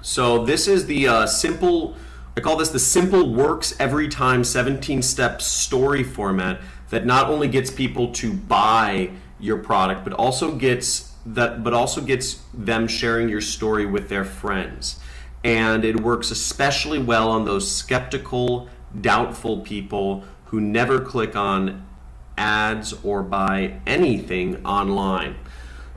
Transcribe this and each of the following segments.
So this is the I call this the simple works every time 17-step story format that not only gets people to buy your product, but also gets them sharing your story with their friends. And it works especially well on those skeptical, doubtful people who never click on ads or buy anything online.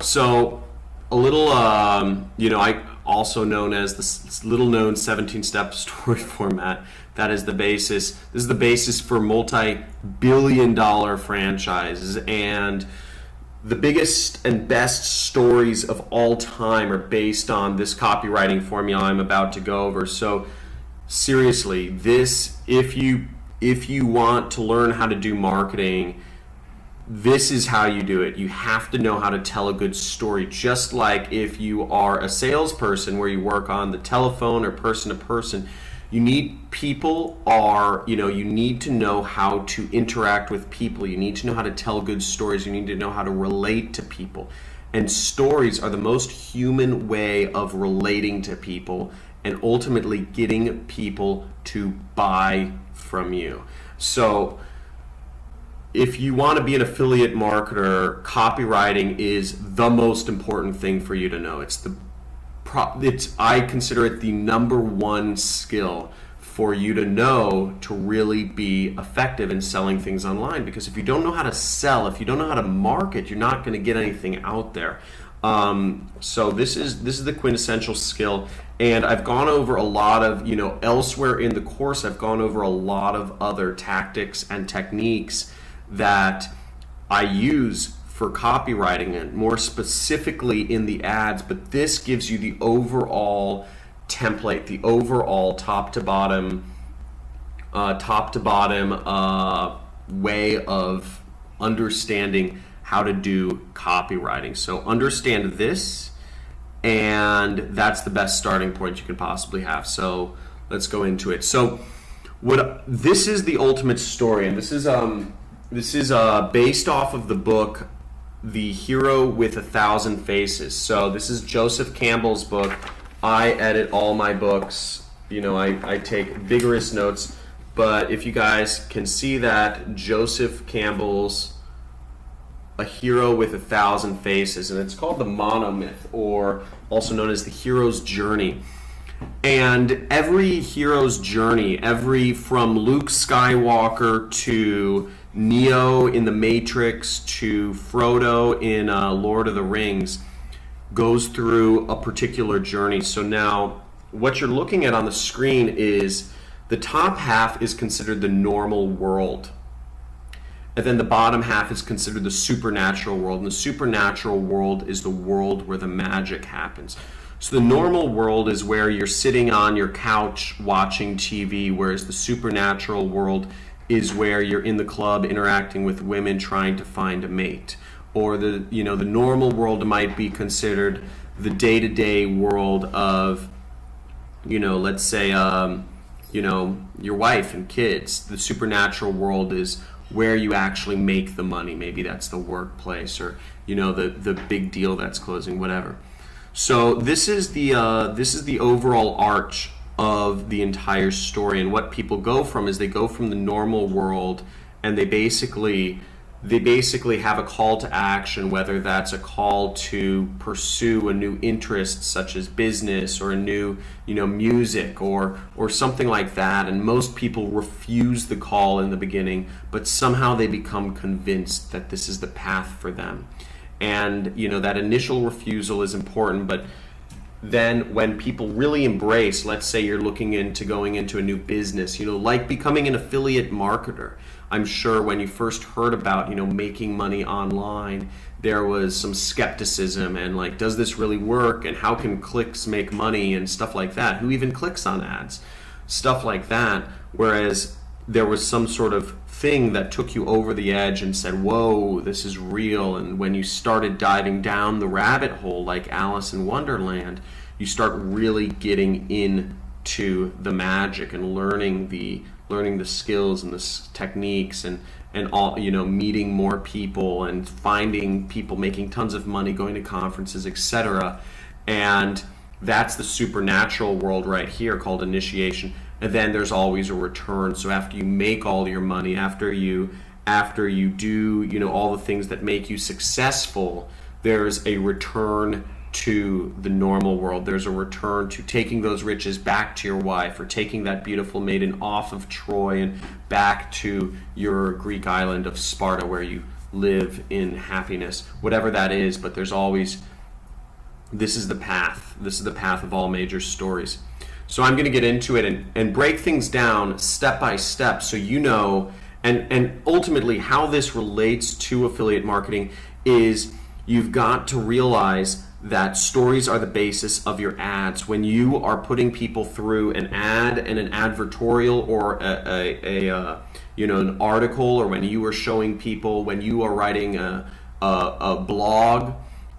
So a little, I also known as the little known 17-step story format. That is the basis. This is the basis for multi-billion-dollar franchises, and the biggest and best stories of all time are based on this copywriting formula I'm about to go over. So seriously, if you want to learn how to do marketing, this is how you do it. You have to know how to tell a good story. Just like if you are a salesperson where you work on the telephone or person to person, you need to know how to interact with people. You need to know how to tell good stories. You need to know how to relate to people. And stories are the most human way of relating to people and ultimately getting people to buy from you. So if you want to be an affiliate marketer, copywriting is the most important thing for you to know. I consider it the number one skill for you to know to really be effective in selling things online. Because if you don't know how to sell, if you don't know how to market, you're not going to get anything out there. So this is the quintessential skill. And I've gone over a lot of, elsewhere in the course, I've gone over a lot of other tactics and techniques that I use for copywriting, and more specifically in the ads, but this gives you the overall template, the overall top to bottom way of understanding how to do copywriting. So understand this, and that's the best starting point you could possibly have. So let's go into it. So this is the ultimate story, and this is based off of the book The Hero with 1,000 Faces. So this is Joseph Campbell's book. I edit all my books. I take vigorous notes. But if you guys can see that, Joseph Campbell's A Hero with 1,000 Faces, and it's called the monomyth, or also known as the hero's journey. And every hero's journey, from Luke Skywalker to Neo in the Matrix to Frodo in Lord of the Rings, goes through a particular journey. So now what you're looking at on the screen is the top half is considered the normal world, and then the bottom half is considered the supernatural world. And the supernatural world is the world where the magic happens. So the normal world is where you're sitting on your couch watching TV, whereas the supernatural world is where you're in the club interacting with women trying to find a mate. Or the normal world might be considered the day-to-day world of, let's say, your wife and kids. The supernatural world is where you actually make the money. Maybe that's the workplace, or the big deal that's closing, whatever. So this is the overall arch of the entire story. And what people go from is they go from the normal world, and they basically have a call to action, whether that's a call to pursue a new interest such as business or a new music or something like that. And most people refuse the call in the beginning, but somehow they become convinced that this is the path for them. And that initial refusal is important, but then when people really embrace, let's say you're looking into going into a new business, like becoming an affiliate marketer. I'm sure when you first heard about, making money online, there was some skepticism and like, does this really work? And how can clicks make money and stuff like that? Who even clicks on ads? Stuff like that. Whereas there was some sort of thing that took you over the edge and said, whoa, this is real. And when you started diving down the rabbit hole like Alice in Wonderland, you start really getting into the magic and learning the skills and the techniques and all, meeting more people and finding people making tons of money, going to conferences, etc. And That's the supernatural world right here called initiation. And then there's always a return. So after you make all your money, after you do, all the things that make you successful, there's a return to the normal world. There's a return to taking those riches back to your wife, or taking that beautiful maiden off of Troy and back to your Greek island of Sparta, where you live in happiness, whatever that is. But there's always, this is the path. This is the path of all major stories. So I'm going to get into it and break things down step by step, so you know, and ultimately how this relates to affiliate marketing is you've got to realize that stories are the basis of your ads. When you are putting people through an ad and an advertorial, or an article, or when you are showing people, when you are writing a blog,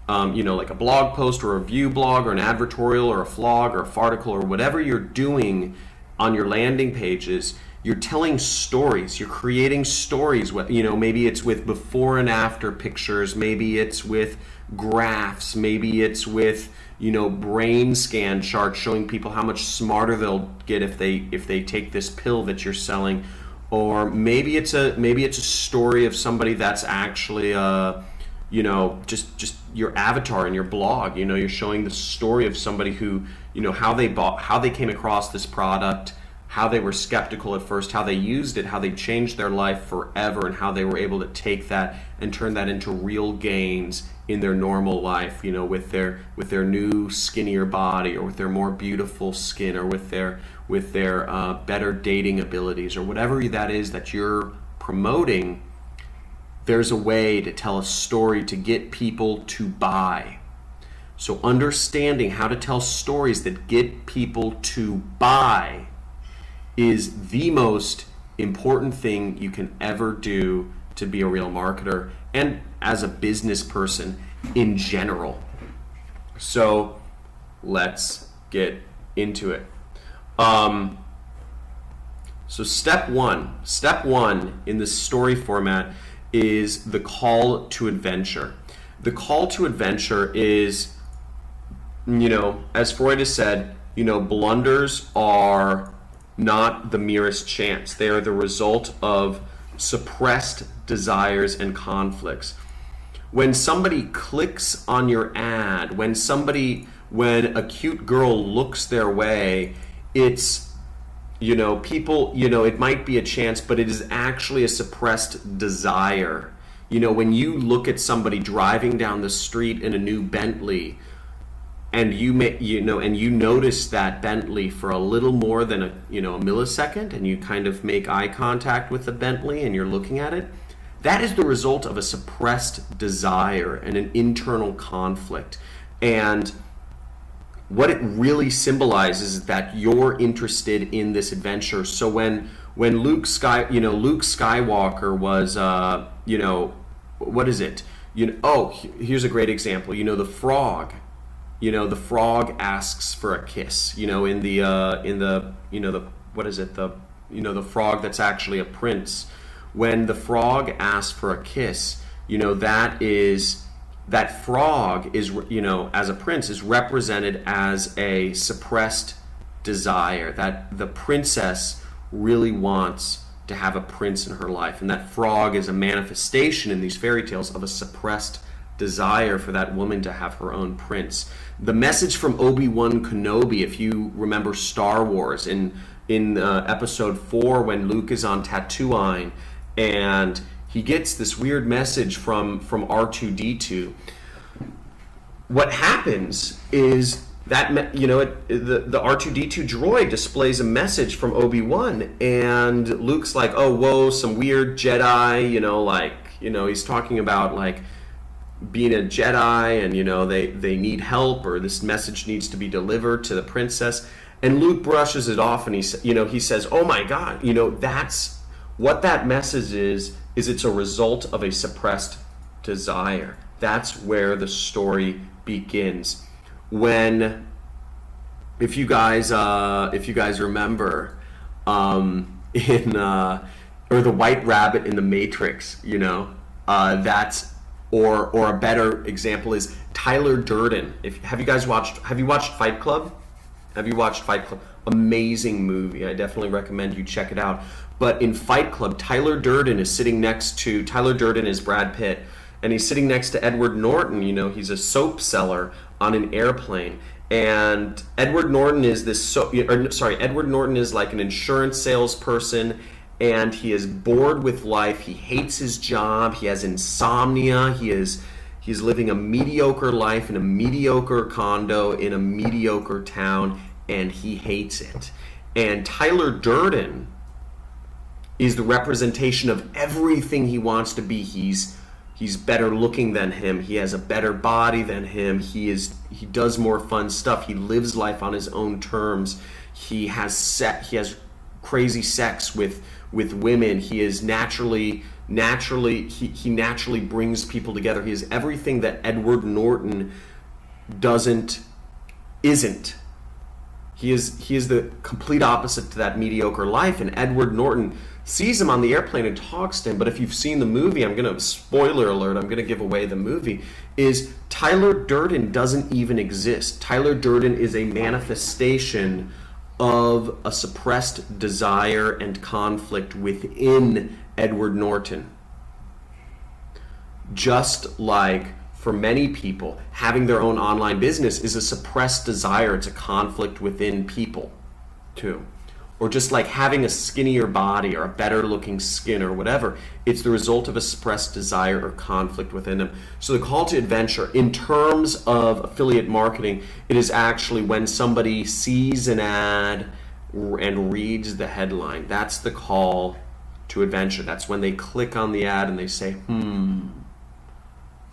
like a blog post or a review blog or an advertorial or a flog or a farticle or whatever you're doing on your landing pages, you're telling stories. You're creating stories. Maybe it's with before and after pictures. Maybe it's with graphs. Maybe it's with brain scan charts showing people how much smarter they'll get if they take this pill that you're selling. Or maybe it's a story of somebody that's actually just your avatar in your blog. You're showing the story of somebody who, how they came across this product, how they were skeptical at first, how they used it, how they changed their life forever, and how they were able to take that and turn that into real gains in their normal life, with their new skinnier body, or with their more beautiful skin, or with their better dating abilities, or whatever that is that you're promoting. There's a way to tell a story to get people to buy. So understanding how to tell stories that get people to buy is the most important thing you can ever do to be a real marketer, and as a business person in general. So let's get into it. So step one in this story format is the call to adventure. The call to adventure is, as Freud has said, blunders are not the merest chance. They are the result of suppressed desires and conflicts. When somebody clicks on your ad, when a cute girl looks their way, it's, people, it might be a chance, but it is actually a suppressed desire. When you look at somebody driving down the street in a new Bentley, and you notice that Bentley for a little more than a millisecond, and you kind of make eye contact with the Bentley and you're looking at it, that is the result of a suppressed desire and an internal conflict. And what it really symbolizes is that you're interested in this adventure. So when Luke Skywalker was what is it? Here's a great example. The frog. The frog asks for a kiss. The frog that's actually a prince. When the frog asks for a kiss, that frog is, as a prince, is represented as a suppressed desire, that the princess really wants to have a prince in her life, and that frog is a manifestation in these fairy tales of a suppressed desire for that woman to have her own prince. The message from Obi-Wan Kenobi, if you remember Star Wars, in episode 4, when Luke is on Tatooine and he gets this weird message from R2-D2. What happens is that the R2-D2 droid displays a message from Obi-Wan, and Luke's like, oh, whoa, some weird Jedi, he's talking about like being a Jedi, and they need help, or this message needs to be delivered to the princess. And Luke brushes it off, and he says, oh my God, that's what that message is it's a result of a suppressed desire. That's where the story begins. If you guys remember, or the White Rabbit in the Matrix, that's or a better example is Tyler Durden. Have you watched Fight Club? Have you watched Fight Club? Amazing movie. I definitely recommend you check it out. But in Fight Club, Tyler Durden is Brad Pitt, and he's sitting next to Edward Norton. You know, he's a soap seller on an airplane. And Edward Norton is Edward Norton is like an insurance salesperson, and he is bored with life. He hates his job. He has insomnia. He's living a mediocre life in a mediocre condo in a mediocre town, and he hates it. And Tyler Durden is the representation of everything he wants to be. He's better looking than him. He has a better body than him. He does more fun stuff. He lives life on his own terms. He has crazy sex with women. He is naturally brings people together. He is everything that Edward Norton isn't. He is the complete opposite to that mediocre life, and Edward Norton sees him on the airplane and talks to him. But if you've seen the movie, spoiler alert, I'm gonna give away the movie, is Tyler Durden doesn't even exist. Tyler Durden is a manifestation of a suppressed desire and conflict within Edward Norton. Just like for many people, having their own online business is a suppressed desire. It's a conflict within people too. Or just like having a skinnier body or a better looking skin or whatever, it's the result of a suppressed desire or conflict within them. So the call to adventure, in terms of affiliate marketing, it is actually when somebody sees an ad and reads the headline. That's the call to adventure. That's when they click on the ad and they say,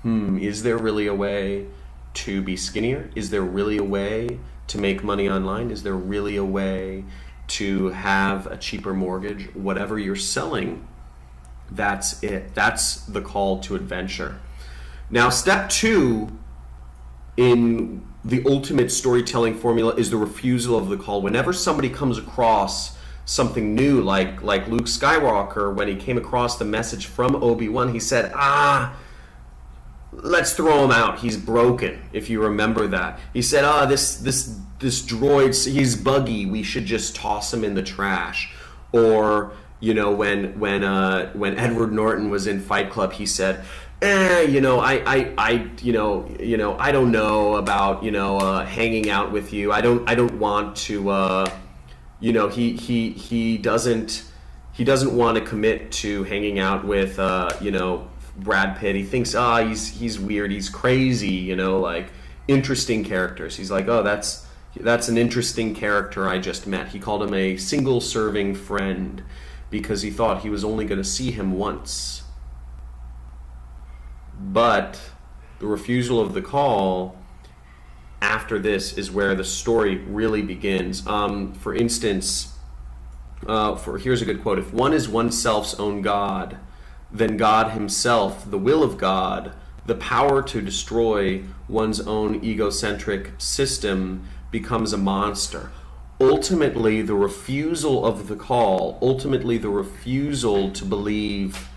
is there really a way to be skinnier? Is there really a way to make money online? Is there really a way to have a cheaper mortgage? Whatever you're selling, that's it. That's the call to adventure. Now, step 2 in the ultimate storytelling formula is the refusal of the call. Whenever somebody comes across something new, like Luke Skywalker, when he came across the message from Obi-Wan, he said, let's throw him out. He's broken, if you remember that. He said, this droid, he's buggy. We should just toss him in the trash. Or, you know, when Edward Norton was in Fight Club, he said, I don't know about, hanging out with you. I don't want to, he doesn't want to commit to hanging out with, Brad Pitt. He thinks, he's weird, he's crazy, like interesting characters. He's like, that's an interesting character I just met. He called him a single serving friend because he thought he was only going to see him once. But the refusal of the call after this is where the story really begins. For instance, here's a good quote: if one is oneself's own God, then God himself, the will of God, the power to destroy one's own egocentric system, becomes a monster. Ultimately, the refusal of the call, ultimately the refusal to believe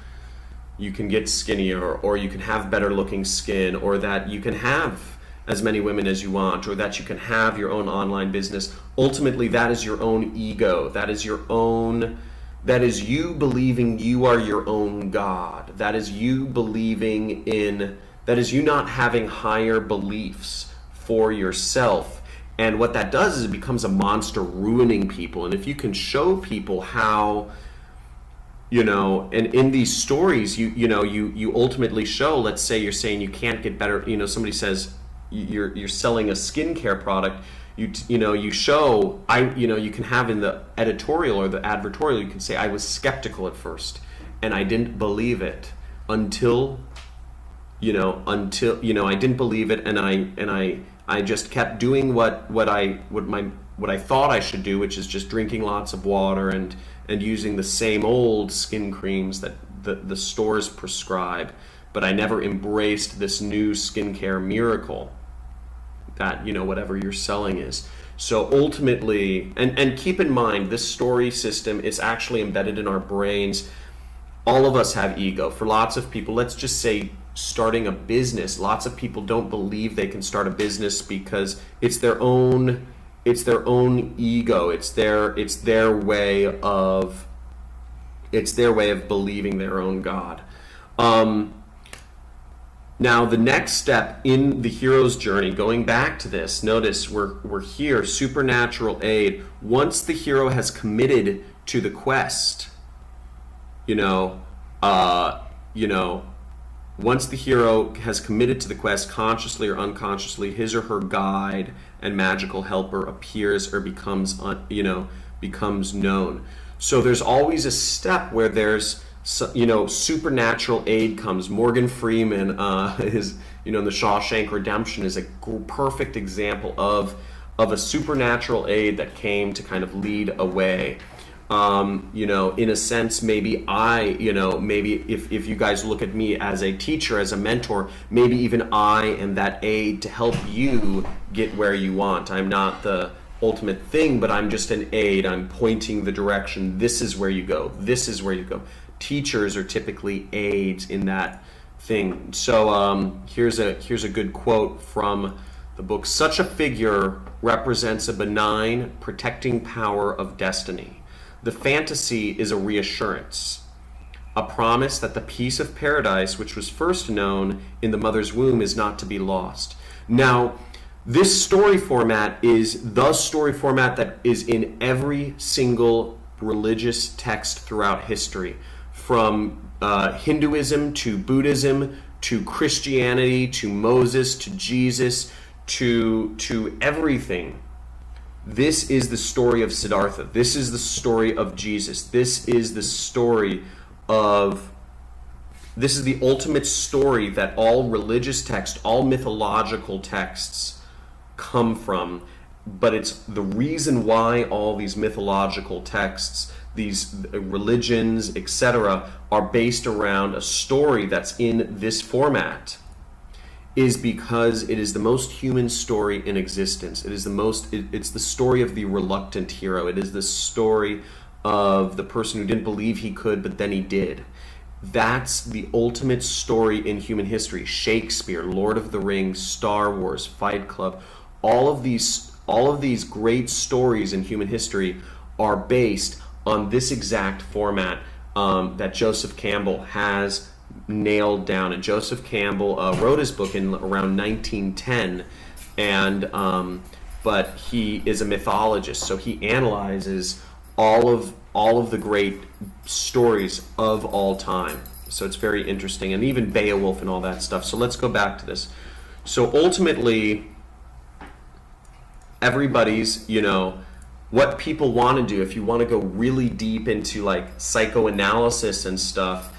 you can get skinnier, or you can have better looking skin, or that you can have as many women as you want, or that you can have your own online business. Ultimately, that is your own ego. That is you believing you are your own God. That is you not having higher beliefs for yourself. And what that does is it becomes a monster, ruining people. And if you can show people how, and in these stories, you ultimately show, let's say you're saying you can't get better, somebody says you're selling a skincare product, you show, you can have in the editorial or the advertorial, you can say, I was skeptical at first and I didn't believe it until I didn't believe it, and I just kept doing what I thought I should do, which is just drinking lots of water and using the same old skin creams that the stores prescribe. But I never embraced this new skincare miracle that, whatever you're selling is. So ultimately, and keep in mind, this story system is actually embedded in our brains. All of us have ego. For lots of people, let's just say starting a business. Lots of people don't believe they can start a business because it's their own ego. It's their way of believing their own God. Now, the next step in the hero's journey, going back to this, notice we're here, supernatural aid. Once the hero has committed to the quest, once the hero has committed to the quest, consciously or unconsciously, his or her guide and magical helper appears or becomes known. So there's always a step where there's supernatural aid comes. Morgan Freeman is in the Shawshank Redemption is a perfect example of a supernatural aid that came to kind of lead a way. In a sense, maybe if you guys look at me as a teacher, as a mentor, maybe even I am that aid to help you get where you want. I'm not the ultimate thing, but I'm just an aid. I'm pointing the direction. This is where you go. This is where you go. Teachers are typically aids in that thing. So here's a good quote from the book. Such a figure represents a benign, protecting power of destiny. The fantasy is a reassurance, a promise that the peace of paradise, which was first known in the mother's womb, is not to be lost. Now, this story format is the story format that is in every single religious text throughout history, from Hinduism to Buddhism to Christianity to Moses to Jesus to everything. This is the story of Siddhartha. This is the story of Jesus. This is the ultimate story that all religious texts, all mythological texts come from. But it's the reason why all these mythological texts, these religions, etc., are based around a story that's in this format, is because it is the most human story in existence. It's the story of the reluctant hero. It is the story of the person who didn't believe he could, but then he did. That's the ultimate story in human history. Shakespeare, Lord of the Rings, Star Wars, Fight Club, all of these great stories in human history are based on this exact format that Joseph Campbell has nailed down. And Joseph Campbell wrote his book in around 1910, but he is a mythologist, so he analyzes all of the great stories of all time. So it's very interesting, and even Beowulf and all that stuff. So let's go back to this. So ultimately, everybody's, what people want to do, if you want to go really deep into like psychoanalysis and stuff,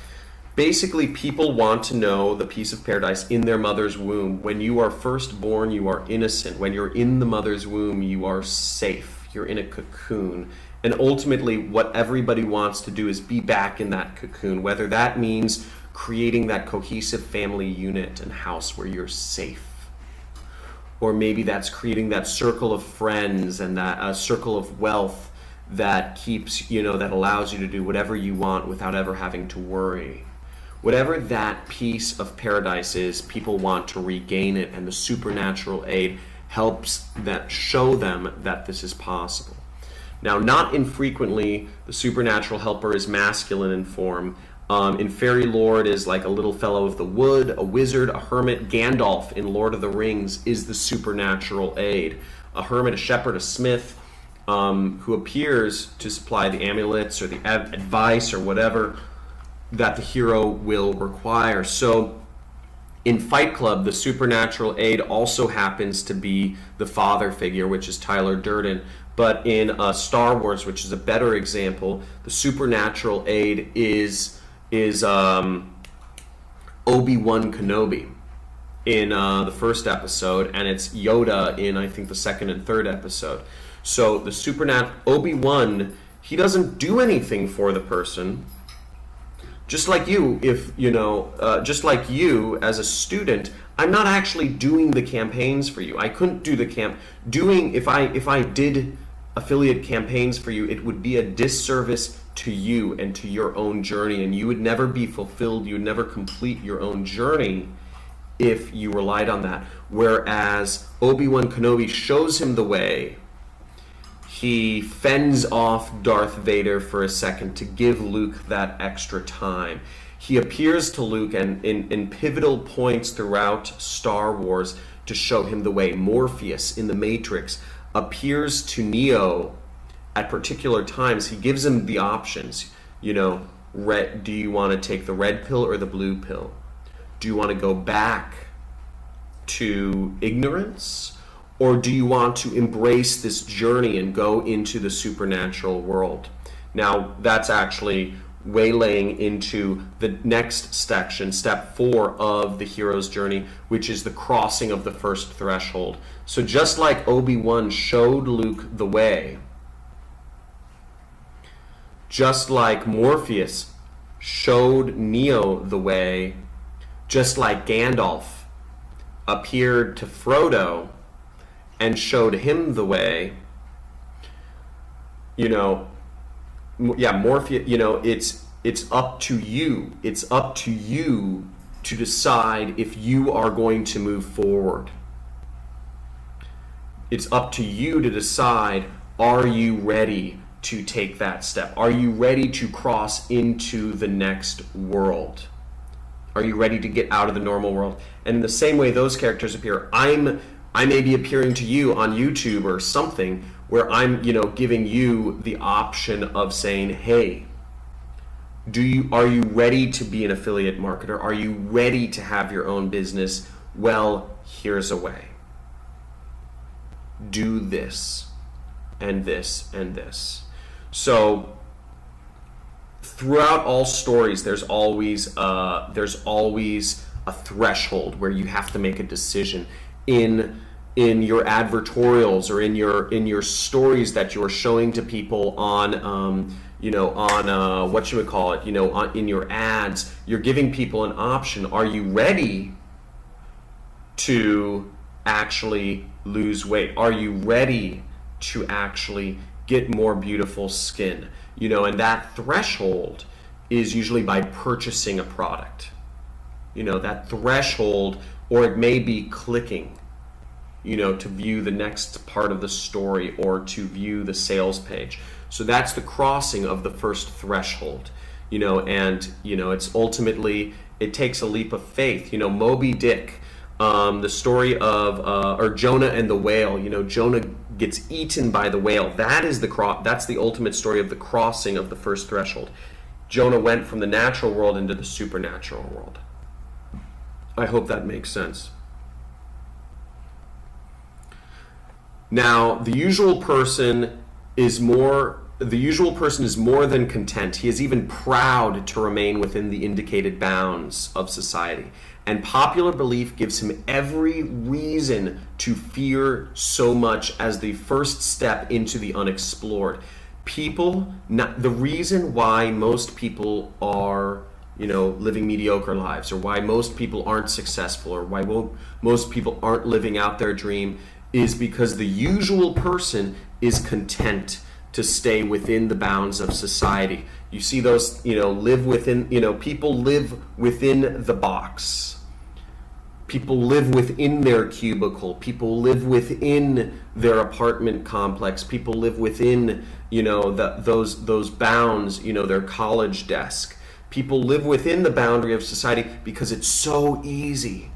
basically people want to know the peace of paradise in their mother's womb. When you are first born, you are innocent. When you're in the mother's womb, you are safe. You're in a cocoon. And ultimately, what everybody wants to do is be back in that cocoon, whether that means creating that cohesive family unit and house where you're safe. Or maybe that's creating that circle of friends and that circle of wealth that keeps, that allows you to do whatever you want without ever having to worry. Whatever that piece of paradise is, people want to regain it, and the supernatural aid helps show them that this is possible. Now, not infrequently, the supernatural helper is masculine in form. In fairy lore, it is like a little fellow of the wood, a wizard, a hermit. Gandalf in Lord of the Rings is the supernatural aid. A hermit, a shepherd, a smith, who appears to supply the amulets or the advice or whatever that the hero will require. So in Fight Club, the supernatural aid also happens to be the father figure, which is Tyler Durden. But in Star Wars, which is a better example, the supernatural aid is Obi-Wan Kenobi in the first episode, and it's Yoda in, I think, the second and third episode. So the supernatural Obi-Wan, he doesn't do anything for the person. Just like you, just like you as a student, I'm not actually doing the campaigns for you. I couldn't do the if I did affiliate campaigns for you, it would be a disservice to you and to your own journey, and you would never be fulfilled, you would never complete your own journey if you relied on that. Whereas Obi-Wan Kenobi shows him the way. He fends off Darth Vader for a second to give Luke that extra time. He appears to Luke and in pivotal points throughout Star Wars to show him the way. Morpheus in the Matrix appears to Neo at particular times. He gives him the options. You know, do you want to take the red pill or the blue pill? Do you want to go back to ignorance? Or do you want to embrace this journey and go into the supernatural world? Now, that's actually waylaying into the next section, step 4 of the hero's journey, which is the crossing of the first threshold. So just like Obi-Wan showed Luke the way, just like Morpheus showed Neo the way, just like Gandalf appeared to Frodo and showed him the way, Morpheus, it's up to you. It's up to you to decide if you are going to move forward. It's up to you to decide, are you ready to take that step? Are you ready to cross into the next world? Are you ready to get out of the normal world? And in the same way those characters appear, I may be appearing to you on YouTube or something where I'm, giving you the option of saying, hey, are you ready to be an affiliate marketer? Are you ready to have your own business? Well, here's a way. Do this and this and this. So throughout all stories, there's always a threshold where you have to make a decision in your advertorials or in your stories that you're showing to people on in your ads. You're giving people an option. Are you ready to actually lose weight? Are you ready to actually get more beautiful skin? And that threshold is usually by purchasing a product. That threshold, or it may be clicking, to view the next part of the story or to view the sales page. So that's the crossing of the first threshold, it's ultimately, it takes a leap of faith. Moby Dick, the story of Jonah and the whale. Jonah gets eaten by the whale. That's the ultimate story of the crossing of the first threshold. Jonah went from the natural world into the supernatural world. I hope that makes sense. Now, the usual person is more than content. He is even proud to remain within the indicated bounds of society. And popular belief gives him every reason to fear so much as the first step into the unexplored. The reason why most people are living mediocre lives, or why most people aren't successful, or why most people aren't living out their dream, is because the usual person is content to stay within the bounds of society. You see those, people live within the box. People live within their cubicle. People live within their apartment complex. People live within, those bounds, their college desk. People live within the boundary of society because it's so easy.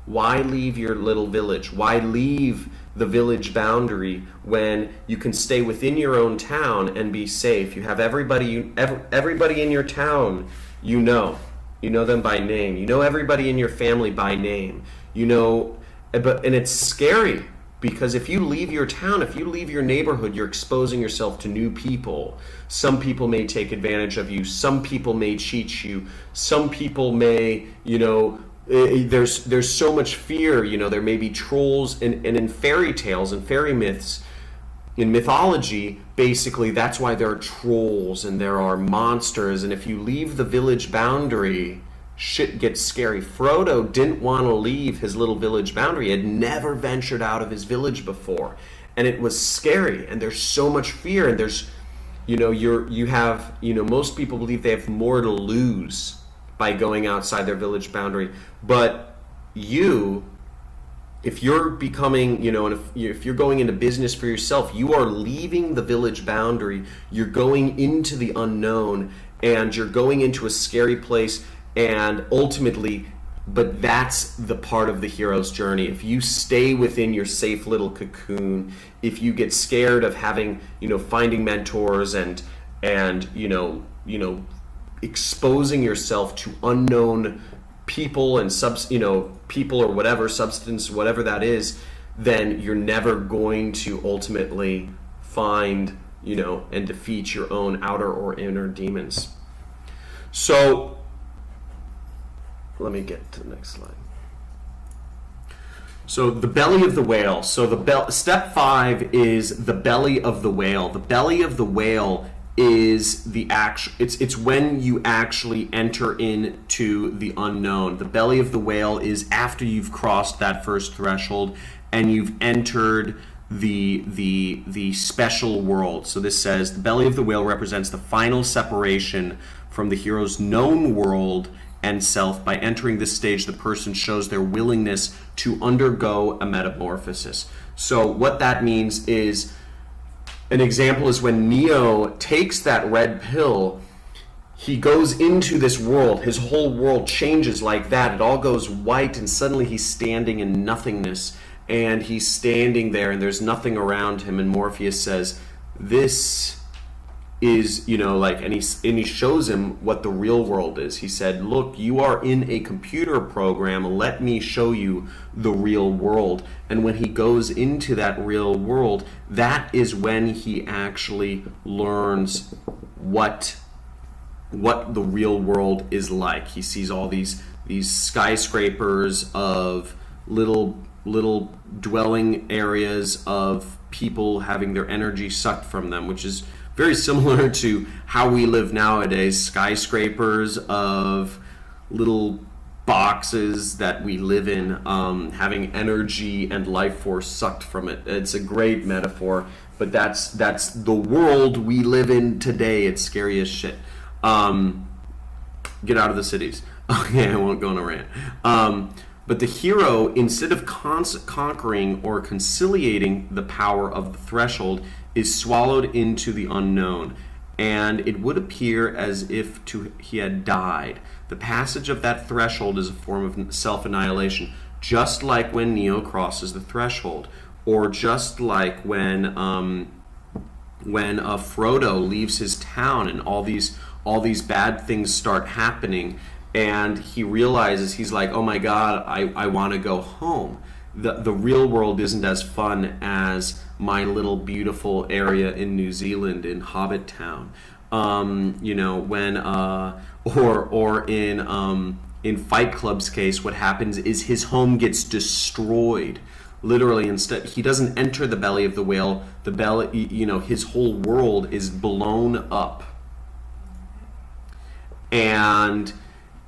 Why leave your little village? Why leave the village boundary when you can stay within your own town and be safe? You have everybody in your town, you know them by name. You know everybody in your family by name. And it's scary because if you leave your town, if you leave your neighborhood, you're exposing yourself to new people. Some people may take advantage of you. Some people may cheat you. Some people may, there's so much fear. There may be trolls, and in fairy tales and fairy myths, in mythology, basically that's why there are trolls and there are monsters. And if you leave the village boundary, shit gets scary. Frodo didn't want to leave his little village boundary. He had never ventured out of his village before, and it was scary, and there's so much fear, and most people believe they have more to lose by going outside their village boundary. But if you're becoming, and if you're going into business for yourself, you are leaving the village boundary. You're going into the unknown, and you're going into a scary place, and ultimately, but that's the part of the hero's journey. If you stay within your safe little cocoon, if you get scared of having, finding mentors and exposing yourself to unknown people and people or whatever, substance, whatever that is, then you're never going to ultimately find, and defeat your own outer or inner demons. So let me get to the next slide. So the belly of the whale. So step 5 is the belly of the whale. The belly of the whale is it's when you actually enter into the unknown. The belly of the whale is after you've crossed that first threshold and you've entered the special world. So this says the belly of the whale represents the final separation from the hero's known world and self. By entering this stage, the person shows their willingness to undergo a metamorphosis. So what that means is, an example is when Neo takes that red pill, he goes into this world, his whole world changes like that. It all goes white, and suddenly he's standing in nothingness, and he's standing there and there's nothing around him, and Morpheus says, this is, and he shows him what the real world is. He said, look, you are in a computer program, let me show you the real world. And when he goes into that real world, that is when he actually learns what the real world is like. He sees all these skyscrapers of little dwelling areas of people having their energy sucked from them, which is very similar to how we live nowadays. Skyscrapers of little boxes that we live in, having energy and life force sucked from it. It's a great metaphor, but that's the world we live in today. It's scary as shit. Get out of the cities. Okay, I won't go on a rant. But the hero, instead of conquering or conciliating the power of the threshold, is swallowed into the unknown, and it would appear as if he had died. The passage of that threshold is a form of self-annihilation, just like when Neo crosses the threshold, or just like when Frodo leaves his town and all these bad things start happening, and he realizes, he's like, oh my God, I want to go home. The real world isn't as fun as my little beautiful area in New Zealand, in Hobbit Town. In Fight Club's case, what happens is his home gets destroyed. Literally, instead, he doesn't enter the belly of the whale. The belly, his whole world is blown up. And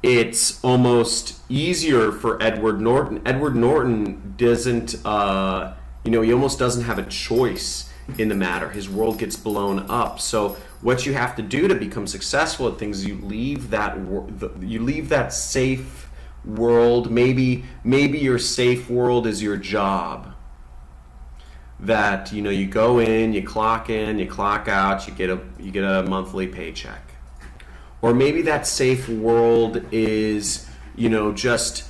it's almost easier for Edward Norton. Edward Norton doesn't, he almost doesn't have a choice in the matter. His world gets blown up. So what you have to do to become successful at things, you leave that safe world. Maybe your safe world is your job. That you go in, you clock out, you get a monthly paycheck. Or maybe that safe world is, just,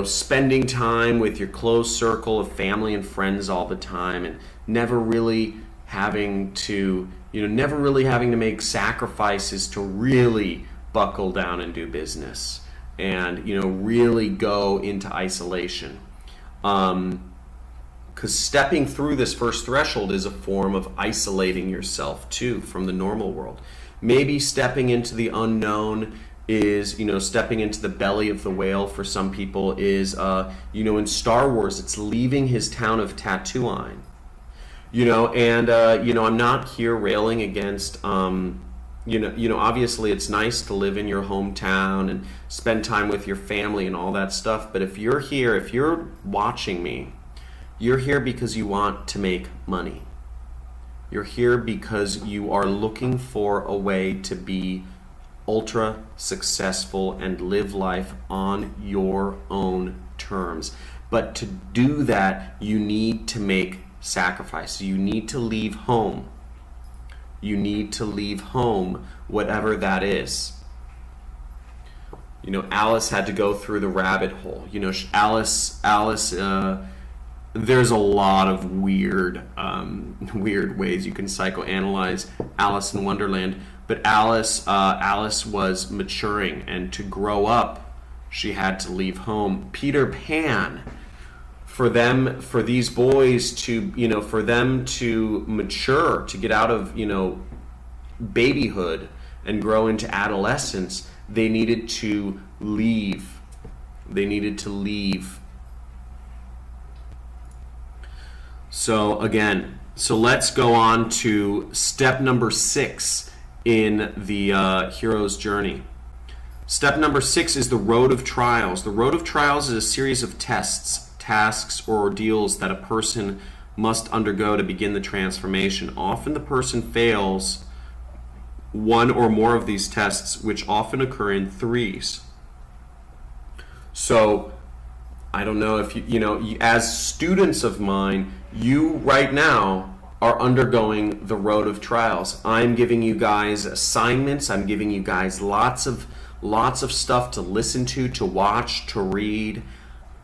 spending time with your close circle of family and friends all the time, and never really having to make sacrifices to really buckle down and do business, and, really go into isolation. Because stepping through this first threshold is a form of isolating yourself, too, from the normal world. Maybe stepping into the unknown is, stepping into the belly of the whale for some people is, in Star Wars, it's leaving his town of Tatooine. I'm not here railing against, obviously it's nice to live in your hometown and spend time with your family and all that stuff. But if you're watching me, you're here because you want to make money. You're here because you are looking for a way to be ultra successful and live life on your own terms. But to do that, you need to make sacrifices. You need to leave home. You need to leave home, whatever that is. Alice had to go through the rabbit hole. Alice. There's a lot of weird ways you can psychoanalyze Alice in Wonderland. But Alice was maturing, and to grow up, she had to leave home. Peter Pan, for these boys to, for them to mature, to get out of, babyhood and grow into adolescence, they needed to leave. So let's go on to step number 6 in the hero's journey. Step number 6 is the road of trials. The road of trials is a series of tests, tasks, or ordeals that a person must undergo to begin the transformation. Often the person fails one or more of these tests, which often occur in threes. So I don't know if you as students of mine, you right now are undergoing the road of trials. I'm giving you guys assignments. I'm giving you guys lots of stuff to listen to watch, to read.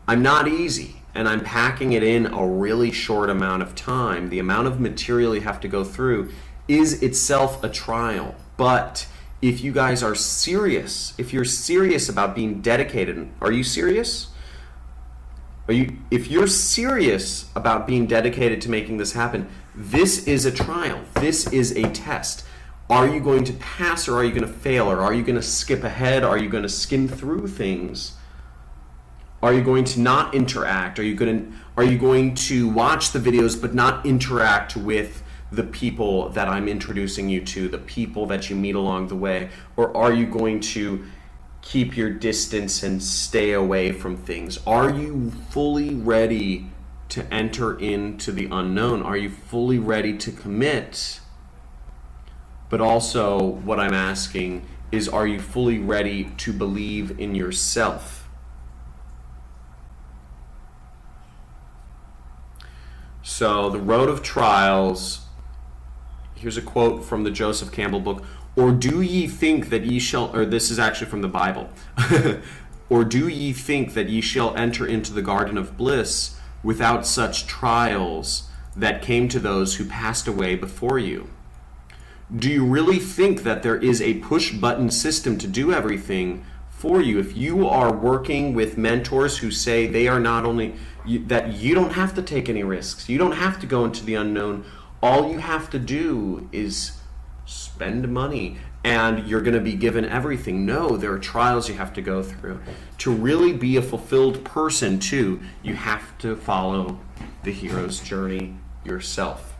I'm not easy, and I'm packing it in a really short amount of time. The amount of material you have to go through is itself a trial. But if you guys are serious, if you're serious about being dedicated, are you serious? If you're serious about being dedicated to making this happen, this is a trial. This is a test. Are you going to pass, or are you going to fail, or are you going to skip ahead? Are you going to skim through things? Are you going to not interact? Are you going to watch the videos but not interact with the people that I'm introducing you to, the people that you meet along the way? Or are you going to keep your distance and stay away from things? Are you fully ready to enter into the unknown? Are you fully ready to commit? But also, what I'm asking is, are you fully ready to believe in yourself? So, the road of trials, here's a quote from the Joseph Campbell book. Or do ye think that ye shall, or this is actually from the Bible, or do ye think that ye shall enter into the garden of bliss without such trials that came to those who passed away before you? Do you really think that there is a push-button system to do everything for you? If you are working with mentors who say they are not only, that you don't have to take any risks, you don't have to go into the unknown, all you have to do is spend money and you're going to be given everything. No, there are trials you have to go through. To really be a fulfilled person too, you have to follow the hero's journey yourself.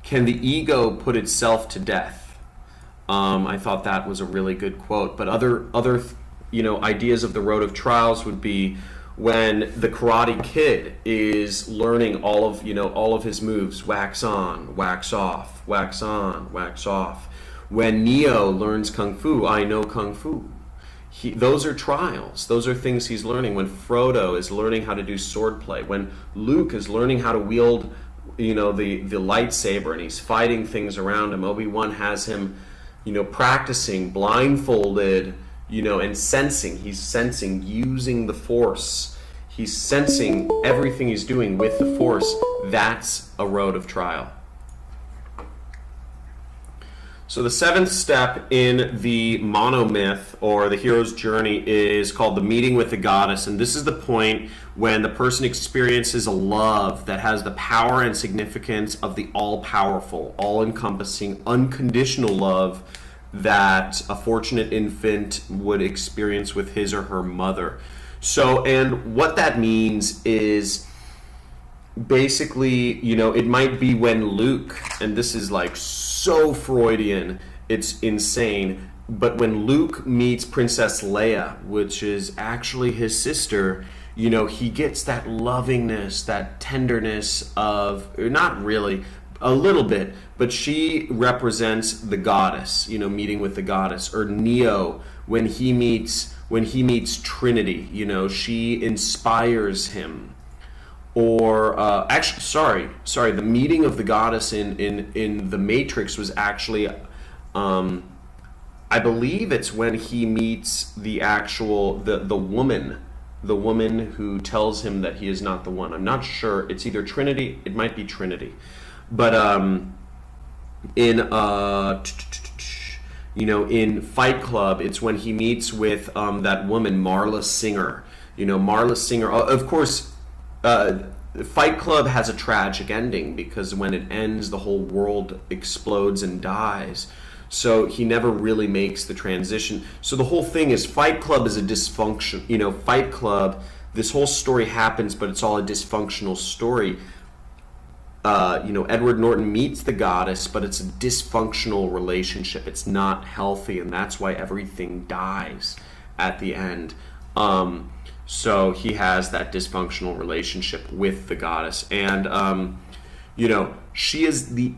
Can the ego put itself to death? I thought that was a really good quote. But other ideas of the road of trials would be when the Karate Kid is learning all of his moves, wax on, wax off, wax on, wax off. When Neo learns Kung Fu, I know Kung Fu. Those are trials. Those are things he's learning. When Frodo is learning how to do swordplay, when Luke is learning how to wield, the lightsaber, and he's fighting things around him. Obi-Wan has him, practicing blindfolded, and sensing. He's sensing, using the Force. He's sensing everything he's doing with the Force. That's a road of trial. So the 7th step in the monomyth, or the hero's journey, is called the meeting with the goddess. And this is the point when the person experiences a love that has the power and significance of the all-powerful, all-encompassing, unconditional love that a fortunate infant would experience with his or her mother. So, and what that means is basically, it might be when Luke, and this is like so Freudian, it's insane, but when Luke meets Princess Leia, which is actually his sister, he gets that lovingness, that tenderness of, not really, a little bit, but she represents the goddess, meeting with the goddess. Or Neo, when he meets Trinity, she inspires him. Or actually, sorry, the meeting of the goddess in the Matrix was actually, I believe it's when he meets the woman who tells him that he is not the one. I'm not sure. It's either Trinity. It might be Trinity, but in Fight Club, it's when he meets with that woman Marla Singer. Marla Singer. Of course, Fight Club has a tragic ending because when it ends, the whole world explodes and dies. So he never really makes the transition. So the whole thing is Fight Club is a dysfunction. Fight Club, this whole story happens, but it's all a dysfunctional story. Edward Norton meets the goddess, but it's a dysfunctional relationship. It's not healthy, and that's why everything dies at the end. So he has that dysfunctional relationship with the goddess, and she is the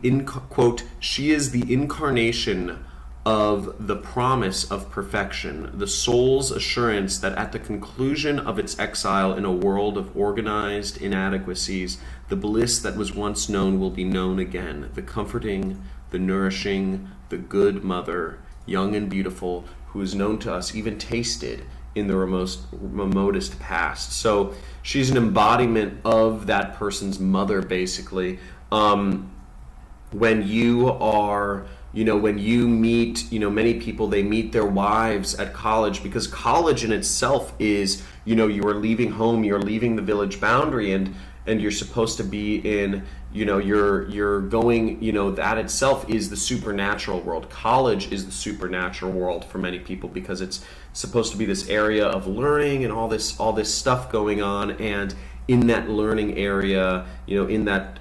incarnation of the promise of perfection, the soul's assurance that at the conclusion of its exile in a world of organized inadequacies, the bliss that was once known will be known again, the comforting, the nourishing, the good mother, young and beautiful, who is known to us, even tasted in the remotest past. So she's an embodiment of that person's mother, basically. When you are, when you meet, many people, they meet their wives at college, because college in itself is, you are leaving home, you're leaving the village boundary, and you're supposed to be in, you're going, that itself is the supernatural world. College is the supernatural world for many people because it's supposed to be this area of learning and all this stuff going on, and in that learning area, in that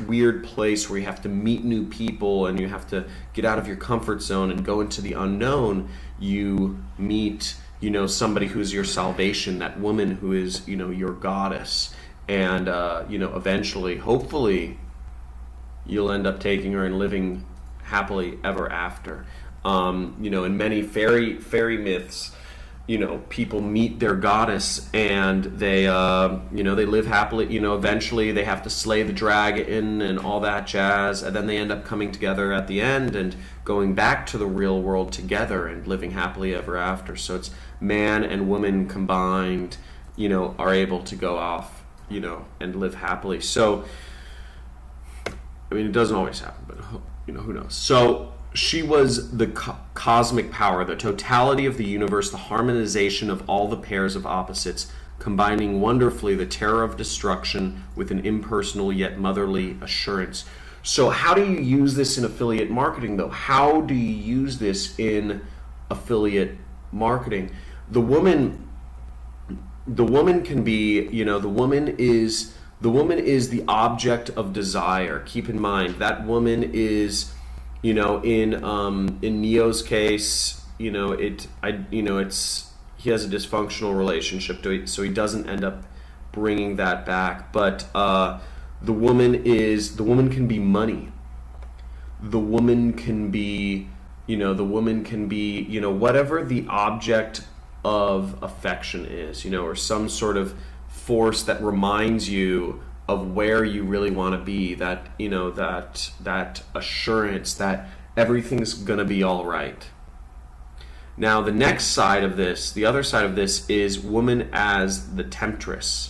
weird place where you have to meet new people and you have to get out of your comfort zone and go into the unknown, you meet, somebody who's your salvation, that woman who is, your goddess. And, eventually, hopefully, you'll end up taking her and living happily ever after. In many fairy myths, people meet their goddess and they live happily. Eventually they have to slay the dragon and all that jazz, and then they end up coming together at the end and going back to the real world together and living happily ever after. So it's man and woman combined, are able to go off, and live happily. So, it doesn't always happen, but who knows? So she was the cosmic power, the totality of the universe, the harmonization of all the pairs of opposites, combining wonderfully the terror of destruction with an impersonal yet motherly assurance. So how do you use this in affiliate marketing, though? How do you use this in affiliate marketing? The woman can be, the woman is the object of desire. Keep in mind that woman is, in Neo's case, he has a dysfunctional relationship, so he doesn't end up bringing that back. But the woman can be money. The woman can be, whatever the object of affection is, or some sort of force that reminds you of where you really want to be, that that assurance that everything's going to be all right. Now the next side of this, the other side of this, is woman as the temptress.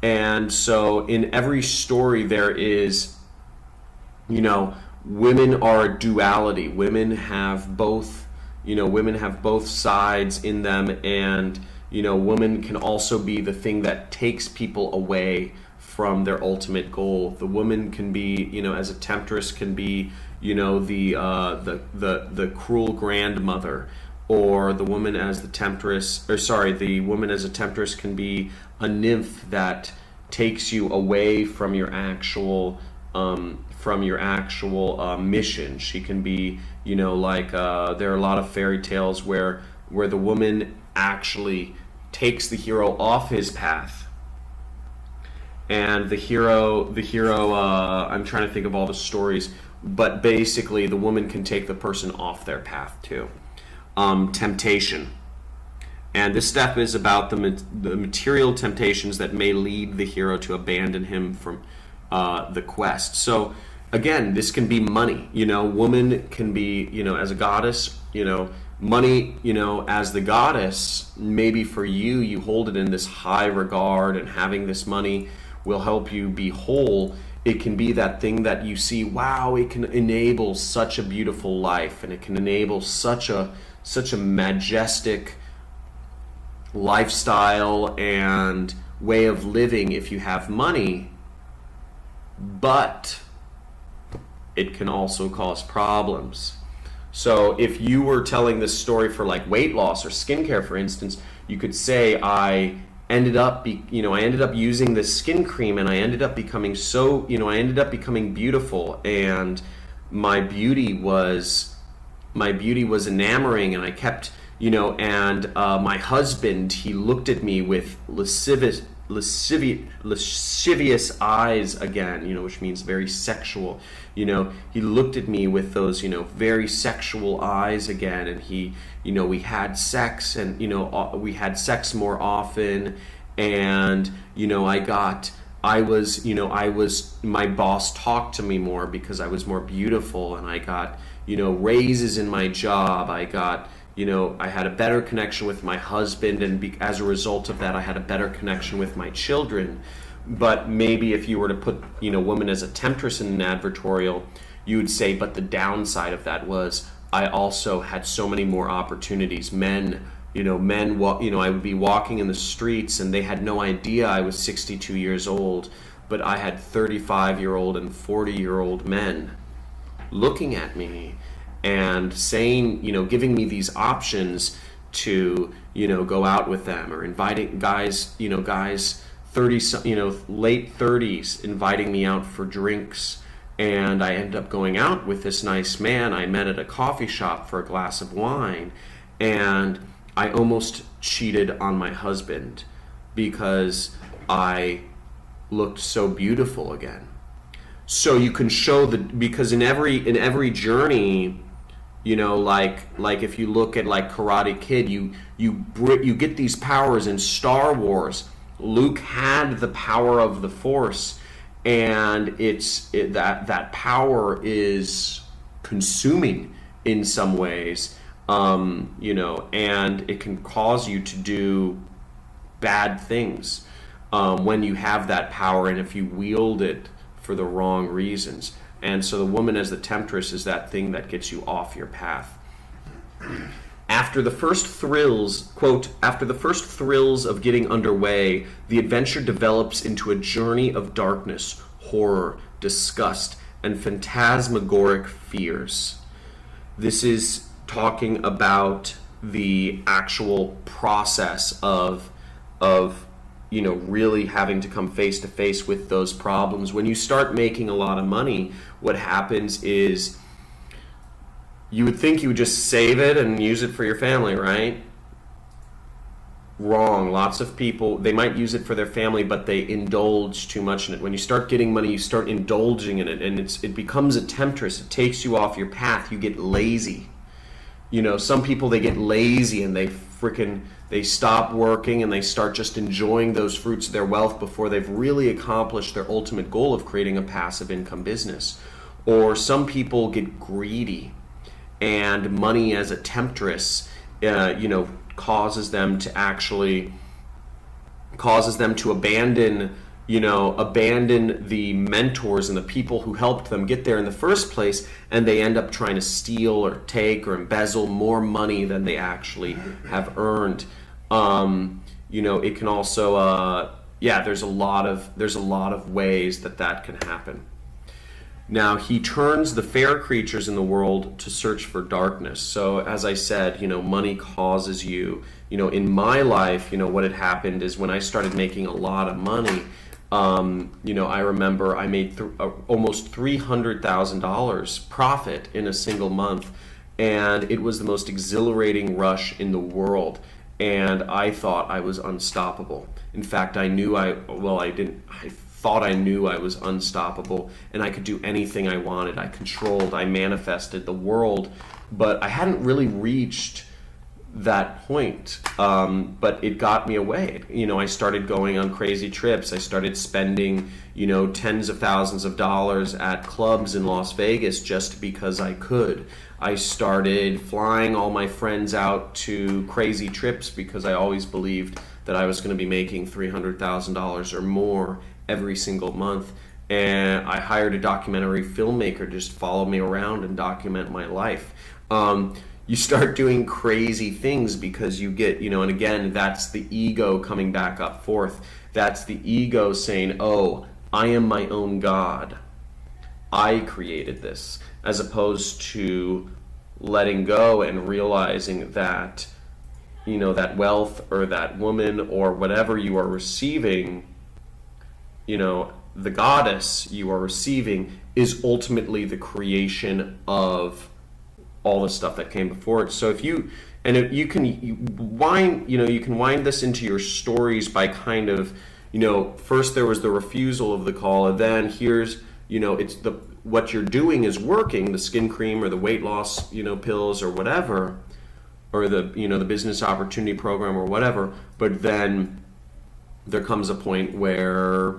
And so in every story there is, women are a duality. Women have both sides in them, and woman can also be the thing that takes people away from their ultimate goal. The woman can be, as a temptress, can be, the cruel grandmother, or the woman as the temptress, the woman as a temptress can be a nymph that takes you away from your actual mission. She can be, there are a lot of fairy tales where the woman actually takes the hero off his path and the hero. I'm trying to think of all the stories, but basically, the woman can take the person off their path too. Temptation. And this step is about the material temptations that may lead the hero to abandon him from the quest. So again, this can be money. Woman can be, as a goddess, money, as the goddess, maybe for you, you hold it in this high regard, and having this money will help you be whole. It can be that thing that you see, wow, it can enable such a beautiful life, and it can enable such a majestic lifestyle and way of living if you have money, but it can also cause problems. So if you were telling this story for like weight loss or skincare, for instance, you could say, I ended up using this skin cream, and I ended up becoming beautiful, and my beauty was enamoring, and I kept, and my husband, he looked at me with lascivious eyes again, which means very sexual. He looked at me with those, very sexual eyes again, and we had sex, and we had sex more often, and my boss talked to me more because I was more beautiful, and I got raises in my job. I got I had a better connection with my husband, and as a result of that, I had a better connection with my children. But maybe if you were to put, woman as a temptress in an advertorial, you would say, but the downside of that was I also had so many more opportunities. I would be walking in the streets, and they had no idea I was 62 years old, but I had 35-year-old and 40-year-old men looking at me and saying, giving me these options to, go out with them, or inviting guys 30, late 30s, inviting me out for drinks. And I ended up going out with this nice man I met at a coffee shop for a glass of wine, and I almost cheated on my husband because I looked so beautiful again. So you can show because in every journey, like if you look at like Karate Kid, you get these powers. In Star Wars, Luke had the power of the Force, and that power is consuming in some ways, and it can cause you to do bad things when you have that power, and if you wield it for the wrong reasons. And so the woman as the temptress is that thing that gets you off your path. After the first thrills, quote, after the first thrills of getting underway, the adventure develops into a journey of darkness, horror, disgust, and phantasmagoric fears. This is talking about the actual process of really having to come face to face with those problems. When you start making a lot of money, what happens is you would think you would just save it and use it for your family, right? Wrong. Lots of people, they might use it for their family, but they indulge too much in it. When you start getting money, you start indulging in it, and it becomes a temptress. It takes you off your path. You get lazy. Some people, they get lazy, and they stop working, and they start just enjoying those fruits of their wealth before they've really accomplished their ultimate goal of creating a passive income business. Or some people get greedy, and money as a temptress, causes them to abandon the mentors and the people who helped them get there in the first place, and they end up trying to steal or take or embezzle more money than they actually have earned. It can also, there's a lot of ways that can happen. Now, he turns the fair creatures in the world to search for darkness. So as I said, money causes you, in my life, what had happened is when I started making a lot of money, I remember I made almost $300,000 profit in a single month, and it was the most exhilarating rush in the world, and I thought I was unstoppable. In fact, I thought I knew I was unstoppable and I could do anything I wanted. I controlled, I manifested the world, but I hadn't really reached that point. But it got me away. I started going on crazy trips. I started spending, tens of thousands of dollars at clubs in Las Vegas just because I could. I started flying all my friends out to crazy trips because I always believed that I was going to be making $300,000 or more every single month. And I hired a documentary filmmaker to just follow me around and document my life. You start doing crazy things because you get, and again, that's the ego coming back up forth. That's the ego saying, oh, I am my own God. I created this, as opposed to letting go and realizing that, that wealth or that woman or whatever you are receiving, the goddess you are receiving is ultimately the creation of all the stuff that came before it. So you can wind this into your stories by kind of, first there was the refusal of the call, and then here's, it's what you're doing is working, the skin cream or the weight loss, pills or whatever, or the business opportunity program or whatever. But then there comes a point where,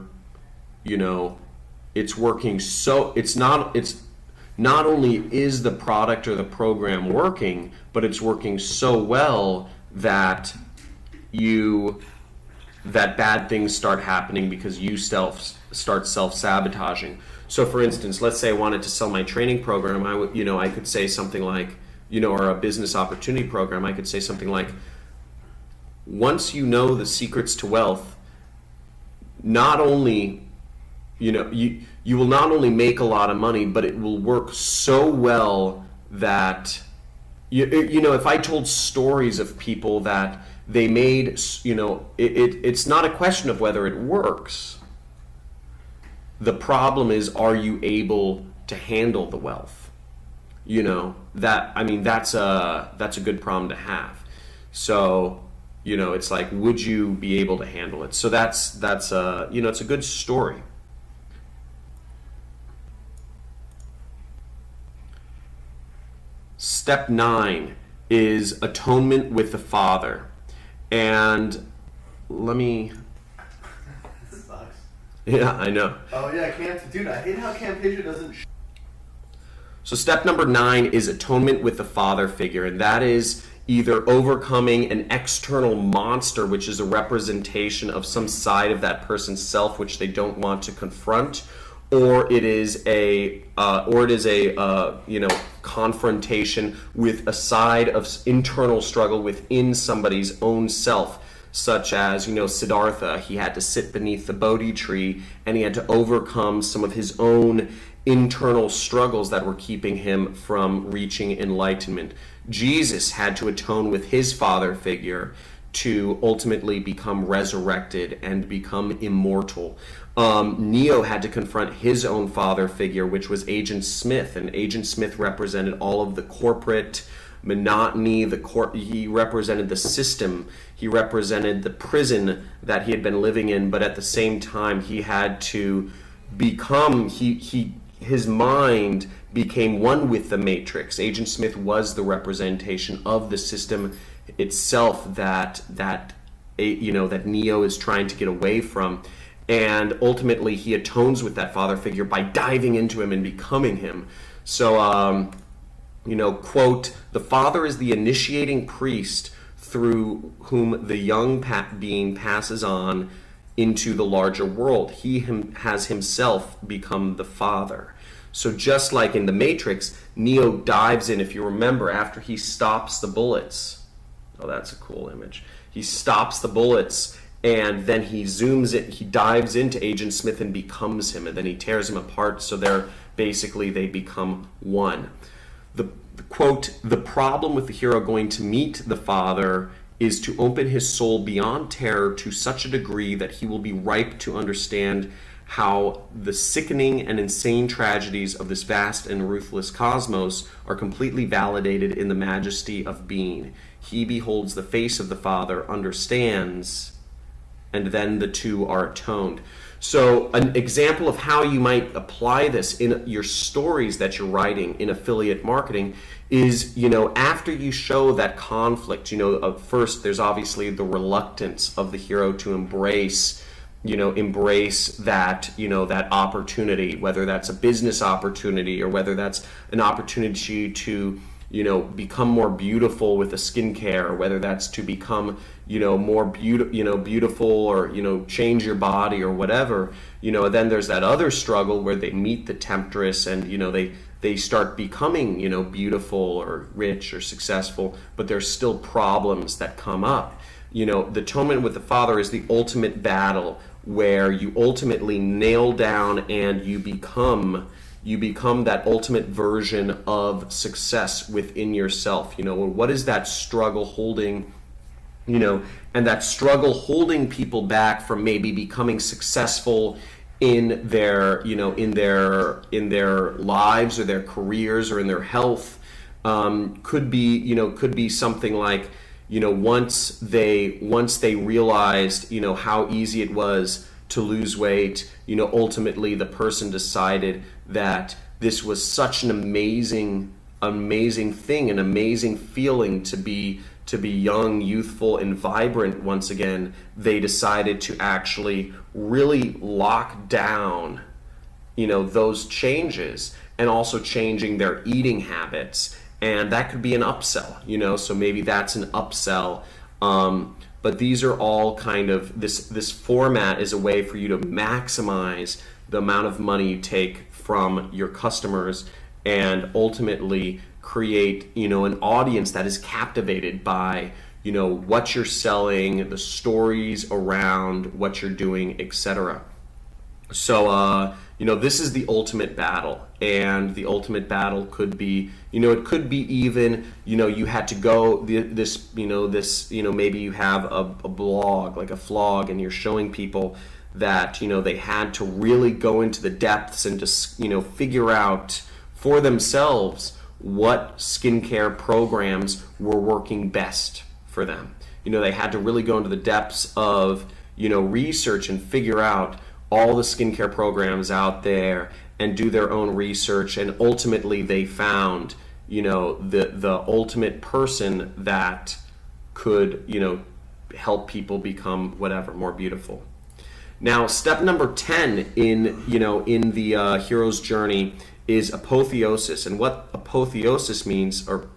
it's working. So it's not only is the product or the program working, but it's working so well that bad things start happening because you start self-sabotaging. So for instance, let's say I wanted to sell my training program, I could say something like, or a business opportunity program, I could say something like, once you know the secrets to wealth, not only you will not only make a lot of money, but it will work so well that if I told stories of people that they made, it's not a question of whether it works. The problem is, are you able to handle the wealth? That's a good problem to have. So it's like, would you be able to handle it? So that's it's a good story. Step 9 is atonement with the Father. And let me... This sucks. Yeah, I know. Oh yeah, dude, I hate how Camtasia doesn't... So step number 9 is atonement with the Father figure. And that is either overcoming an external monster, which is a representation of some side of that person's self which they don't want to confront, or it is a confrontation with a side of internal struggle within somebody's own self, such as Siddhartha. He had to sit beneath the Bodhi tree and he had to overcome some of his own internal struggles that were keeping him from reaching enlightenment. Jesus had to atone with his father figure to ultimately become resurrected and become immortal. Neo had to confront his own father figure, which was Agent Smith, and Agent Smith represented all of the corporate monotony. He represented the system. He represented the prison that he had been living in, but at the same time, he had to become. His mind became one with the Matrix. Agent Smith was the representation of the system itself that Neo is trying to get away from. And ultimately, he atones with that father figure by diving into him and becoming him. So, quote, the father is the initiating priest through whom the young being passes on into the larger world. He has himself become the father. So just like in the Matrix, Neo dives in, if you remember, after he stops the bullets. Oh, that's a cool image. He stops the bullets, and then he zooms it, he dives into Agent Smith and becomes him, and then he tears him apart, so they become one. The quote, the problem with the hero going to meet the Father is to open his soul beyond terror to such a degree that he will be ripe to understand how the sickening and insane tragedies of this vast and ruthless cosmos are completely validated in the majesty of being. He beholds the face of the Father, understands, and then the two are atoned. So an example of how you might apply this in your stories that you're writing in affiliate marketing is, after you show that conflict, first there's obviously the reluctance of the hero to embrace that, that opportunity, whether that's a business opportunity or whether that's an opportunity to, become more beautiful with a skincare, or whether that's to become, more beautiful, or, change your body or whatever, then there's that other struggle where they meet the temptress and, they start becoming, beautiful or rich or successful, but there's still problems that come up. The atonement with the Father is the ultimate battle where you ultimately nail down and you become that ultimate version of success within yourself. What is that struggle holding, and that struggle holding people back from maybe becoming successful in their, in their lives or their careers or in their health, could be something like, once they realized, how easy it was to lose weight, ultimately the person decided that this was such an amazing thing, an amazing feeling to be young, youthful, and vibrant once again. They decided to actually really lock down, those changes, and also changing their eating habits. And that could be an upsell, so maybe that's an upsell. But these are all kind of, this format is a way for you to maximize the amount of money you take from your customers and ultimately create, an audience that is captivated by, what you're selling, the stories around what you're doing, etc. So, this is the ultimate battle, and the ultimate battle could be, it could be even, you had to go maybe you have a blog, like a vlog, and you're showing people that, they had to really go into the depths and just, figure out for themselves what skincare programs were working best for them. They had to really go into the depths of, research and figure out all the skincare programs out there and do their own research, and ultimately they found, the ultimate person that could, help people become whatever, more beautiful. Now, step number 10 in the hero's journey is apotheosis. And what apotheosis means, or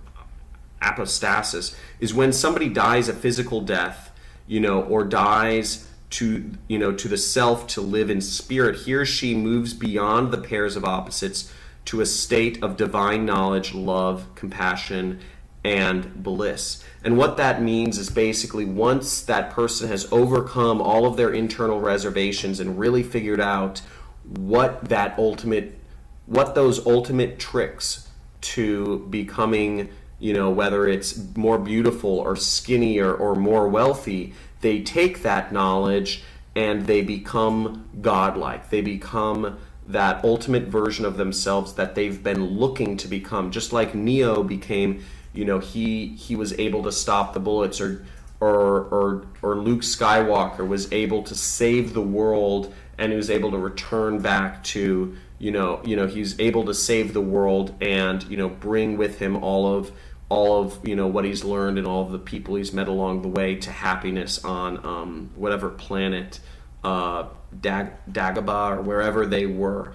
apostasis, is when somebody dies a physical death, or dies to the self to live in spirit. He or she moves beyond the pairs of opposites to a state of divine knowledge, love, compassion, and bliss. And what that means is basically once that person has overcome all of their internal reservations and really figured out what those ultimate tricks to becoming, whether it's more beautiful or skinnier or more wealthy, they take that knowledge and they become godlike. They become that ultimate version of themselves that they've been looking to become. Just like Neo became, he was able to stop the bullets, or Luke Skywalker was able to save the world, and he was able to return back to, he's able to save the world and, bring with him all of what he's learned and all of the people he's met along the way to happiness on whatever planet, Dagobah or wherever they were.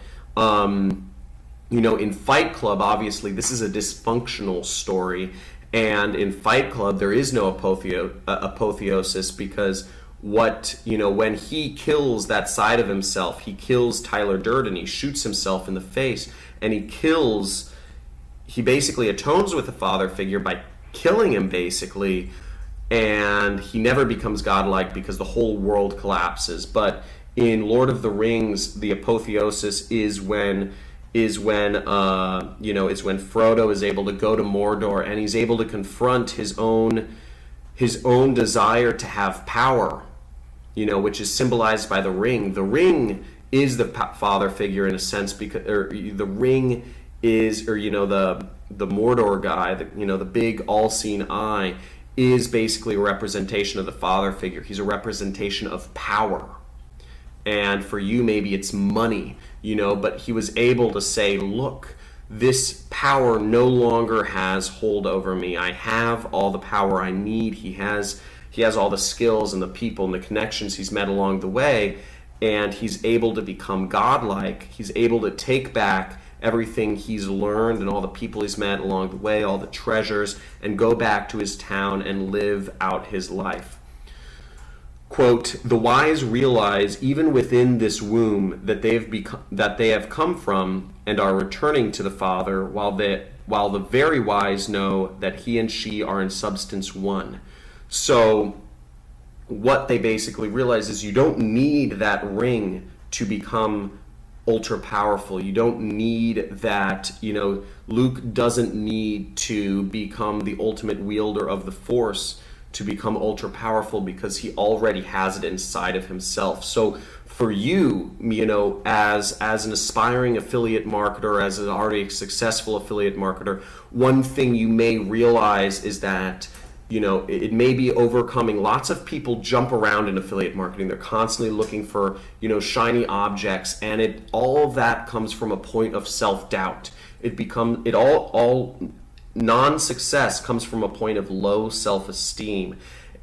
In Fight Club, obviously this is a dysfunctional story, and in Fight Club there is no apotheosis, because when he kills that side of himself, he kills Tyler Durden, he shoots himself in the face, and he basically atones with the father figure by killing him, basically, and he never becomes godlike because the whole world collapses. But in Lord of the Rings, the apotheosis is when Frodo is able to go to Mordor, and he's able to confront his own desire to have power, which is symbolized by the ring. The ring is the father figure in a sense, because the ring is, the Mordor guy, the big all-seeing eye, is basically a representation of the father figure. He's a representation of power. And for you, maybe it's money, but he was able to say, look, this power no longer has hold over me. I have all the power I need. He has all the skills and the people and the connections he's met along the way, and he's able to become godlike. He's able to take back everything he's learned and all the people he's met along the way, all the treasures, and go back to his town and live out his life. Quote, the wise realize even within this womb that they have come from and are returning to the Father, while the very wise know that he and she are in substance one. So what they basically realize is you don't need that ring to become ultra powerful. You don't need that, Luke doesn't need to become the ultimate wielder of the Force to become ultra powerful, because he already has it inside of himself. So for you, as an aspiring affiliate marketer, as an already successful affiliate marketer, one thing you may realize is that it may be overcoming. Lots of people jump around in affiliate marketing. They're constantly looking for, shiny objects, and all of that comes from a point of self-doubt. All non-success comes from a point of low self-esteem.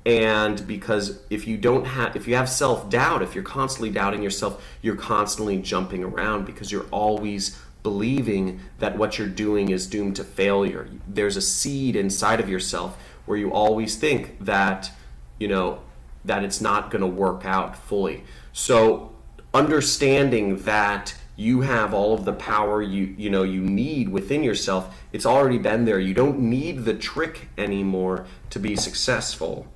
And because if you have self-doubt, if you're constantly doubting yourself, you're constantly jumping around because you're always believing that what you're doing is doomed to failure. There's a seed inside of yourself where you always think that, that it's not going to work out fully. So understanding that you have all of the power you need within yourself, it's already been there. You don't need the trick anymore to be successful.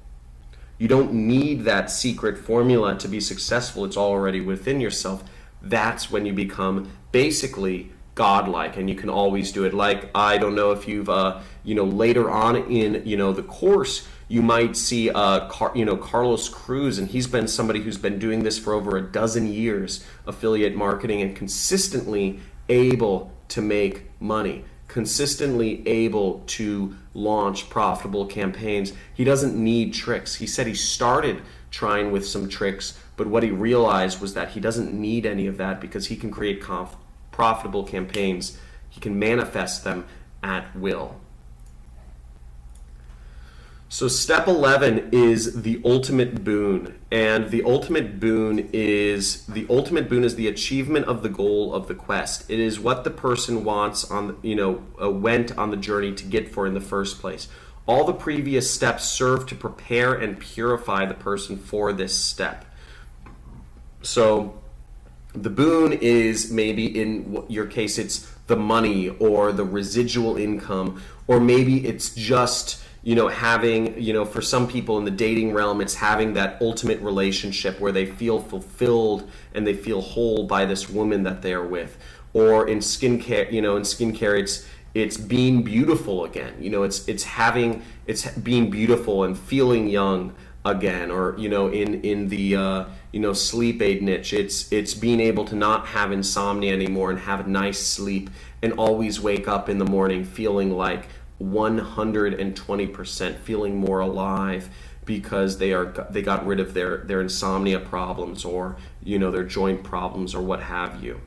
You don't need that secret formula to be successful. It's already within yourself. That's when you become basically godlike, and you can always do it. Like, I don't know if you've later on in the course, you might see Carlos Cruz, and he's been somebody who's been doing this for over a dozen years, affiliate marketing, and consistently able to make money, consistently able to launch profitable campaigns. He doesn't need tricks. He said he started trying with some tricks, but what he realized was that he doesn't need any of that, because he can create profitable campaigns. He can manifest them at will. So step 11 is the ultimate boon, and the ultimate boon is the achievement of the goal of the quest. It is what the person wants went on the journey to get for in the first place. All the previous steps serve to prepare and purify the person for this step. So the boon is, maybe in your case, it's the money or the residual income, or maybe it's just having, for some people in the dating realm, it's having that ultimate relationship where they feel fulfilled and they feel whole by this woman that they are with. Or in skincare, it's being beautiful again. It's being beautiful and feeling young again. Or in the sleep aid niche, it's being able to not have insomnia anymore and have a nice sleep and always wake up in the morning feeling like 120%, feeling more alive, because they got rid of their insomnia problems, or their joint problems, or what have you.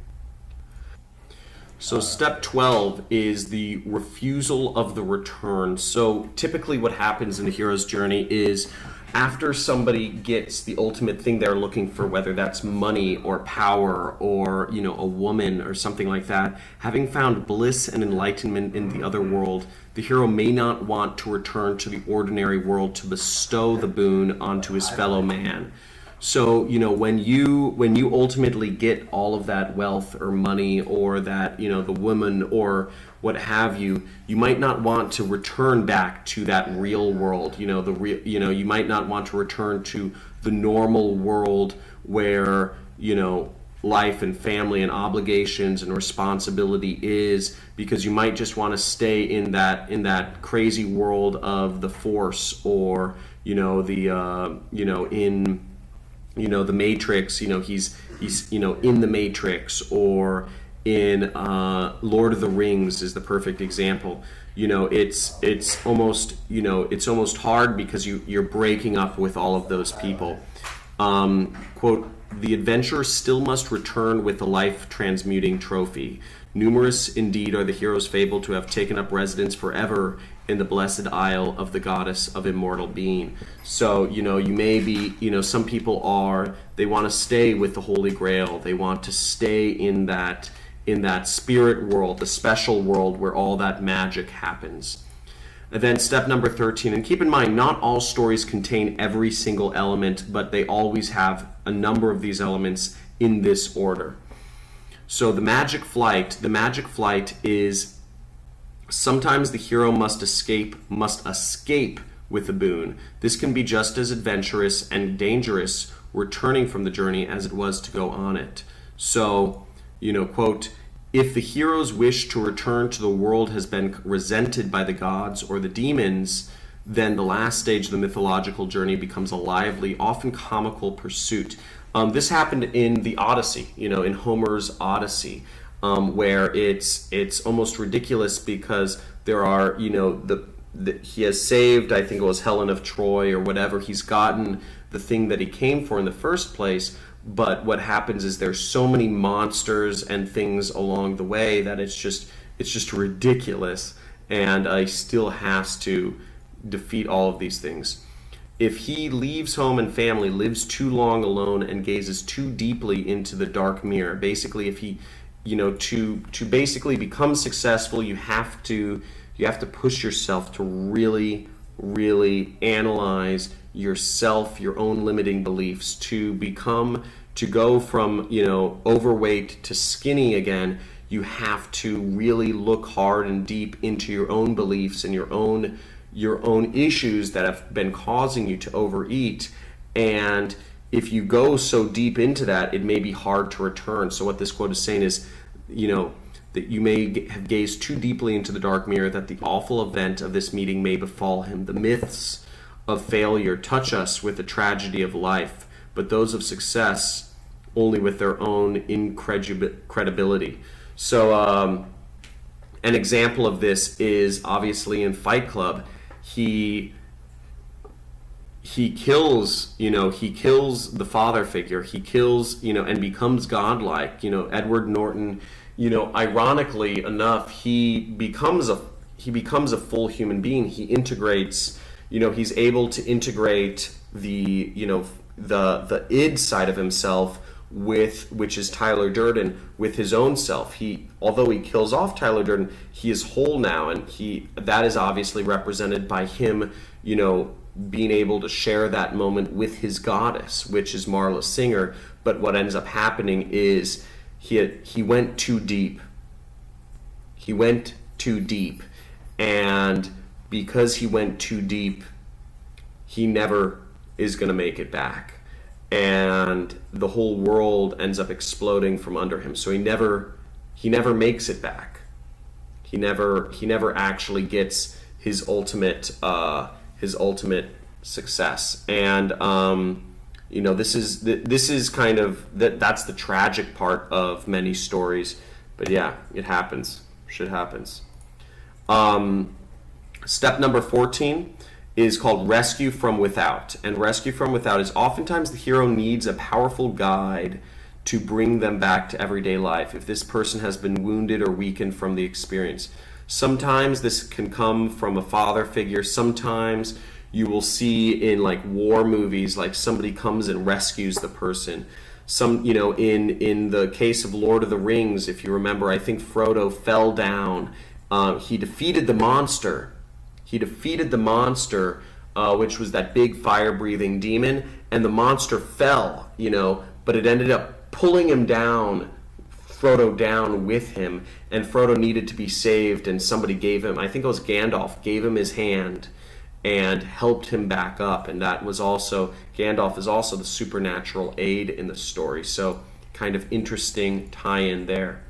So step 12 is the refusal of the return. So typically what happens in the hero's journey is, after somebody gets the ultimate thing they're looking for, whether that's money or power or a woman or something like that, having found bliss and enlightenment in the other world, the hero may not want to return to the ordinary world to bestow the boon onto his fellow man. So when you ultimately get all of that wealth or money, or that the woman or what have you, you might not want to return back to that real world. You might not want to return to the normal world where life and family and obligations and responsibility is, because you might just want to stay in that crazy world of the Force, or the Matrix. He's in the Matrix, or in Lord of the Rings is the perfect example. It's almost hard, because you're breaking up with all of those people. Quote, the adventurer still must return with the life-transmuting trophy. Numerous indeed are the heroes fabled to have taken up residence forever in the blessed isle of the goddess of immortal being. So, you may be, some people they want to stay with the Holy Grail. They want to stay in that spirit world, the special world where all that magic happens. And then step number 13, and keep in mind, not all stories contain every single element, but they always have a number of these elements in this order. So the magic flight is sometimes the hero must escape with a boon. This can be just as adventurous and dangerous returning from the journey as it was to go on it. So, quote, if the hero's wish to return to the world has been resented by the gods or the demons, then the last stage of the mythological journey becomes a lively, often comical pursuit. This happened in the Odyssey, in Homer's Odyssey, where it's almost ridiculous because there are, he has saved, I think it was Helen of Troy or whatever. He's gotten the thing that he came for in the first place. But what happens is there's so many monsters and things along the way that it's just ridiculous, and he still has to defeat all of these things. If he leaves home and family, lives too long alone, and gazes too deeply into the dark mirror, basically, if he, to basically become successful, you have to push yourself to really, really analyze yourself, your own limiting beliefs, to go from overweight to skinny again. You have to really look hard and deep into your own beliefs and your own issues that have been causing you to overeat. And if you go so deep into that, it may be hard to return. So what this quote is saying is, that you may have gazed too deeply into the dark mirror, that the awful event of this meeting may befall him. The myths of failure touch us with the tragedy of life, but those of success only with their own incredibility. So an example of this is obviously in Fight Club. He kills the father figure. He kills, and becomes godlike. Edward Norton, ironically enough, he becomes a full human being. He integrates, he's able to integrate the id side of himself which is Tyler Durden, with his own self. Although he kills off Tyler Durden, he is whole now, and that is obviously represented by him, being able to share that moment with his goddess, which is Marla Singer. But what ends up happening is he went too deep. He went too deep, and because he went too deep, he never is going to make it back. And the whole world ends up exploding from under him. So he never makes it back. He never actually gets his ultimate success. And this is kind of that's the tragic part of many stories. But yeah, it happens. Shit happens. Step number 14 is called Rescue from Without. And Rescue from Without is oftentimes the hero needs a powerful guide to bring them back to everyday life if this person has been wounded or weakened from the experience. Sometimes this can come from a father figure. Sometimes you will see in like war movies, like somebody comes and rescues the person. In the case of Lord of the Rings, if you remember, I think Frodo fell down. He defeated the monster. Which was that big fire-breathing demon, and the monster fell, but it ended up pulling him down, Frodo down with him, and Frodo needed to be saved, and somebody gave him, I think it was Gandalf, gave him his hand and helped him back up. And that was also, Gandalf is also the supernatural aid in the story, so kind of interesting tie-in there.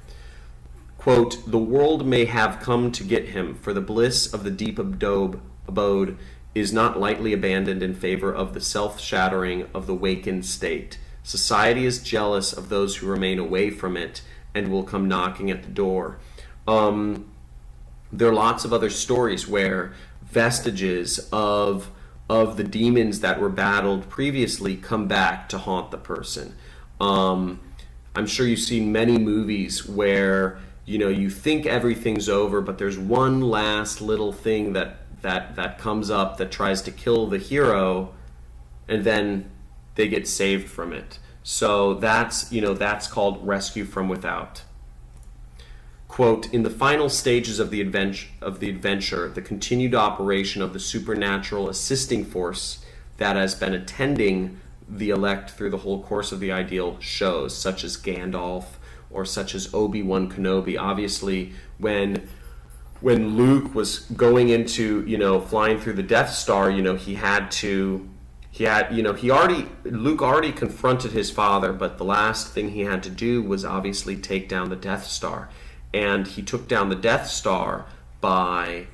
Quote, the world may have come to get him, for the bliss of the deep abode is not lightly abandoned in favor of the self-shattering of the wakened state. Society is jealous of those who remain away from it and will come knocking at the door. There are lots of other stories where vestiges of of the demons that were battled previously come back to haunt the person. I'm sure you've seen many movies where you think everything's over, but there's one last little thing that comes up that tries to kill the hero, and then they get saved from it. So that's called rescue from without. Quote, in the final stages of the adventure, the continued operation of the supernatural assisting force that has been attending the elect through the whole course of the ideal shows, such as Gandalf or such as Obi-Wan Kenobi. Obviously, when Luke was going into, flying through the Death Star, Luke already confronted his father, but the last thing he had to do was obviously take down the Death Star. And he took down the Death Star by,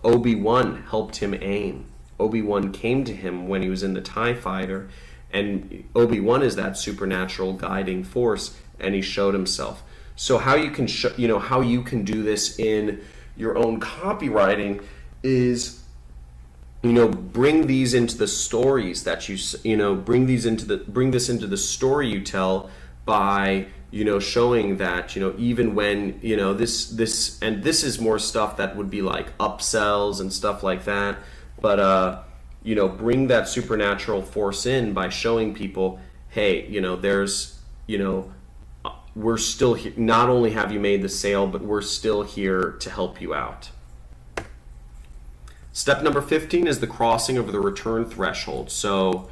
Obi-Wan helped him aim. Obi-Wan came to him when he was in the TIE Fighter, and Obi-Wan is that supernatural guiding force, and he showed himself. So how you can how you can do this in your own copywriting is, bring these into the stories that bring this into the story you tell by showing that even when this is more stuff that would be like upsells and stuff like that, but bring that supernatural force in by showing people, hey, there's we're still here. Not only have you made the sale, but we're still here to help you out. Step number 15 is the crossing of the return threshold. So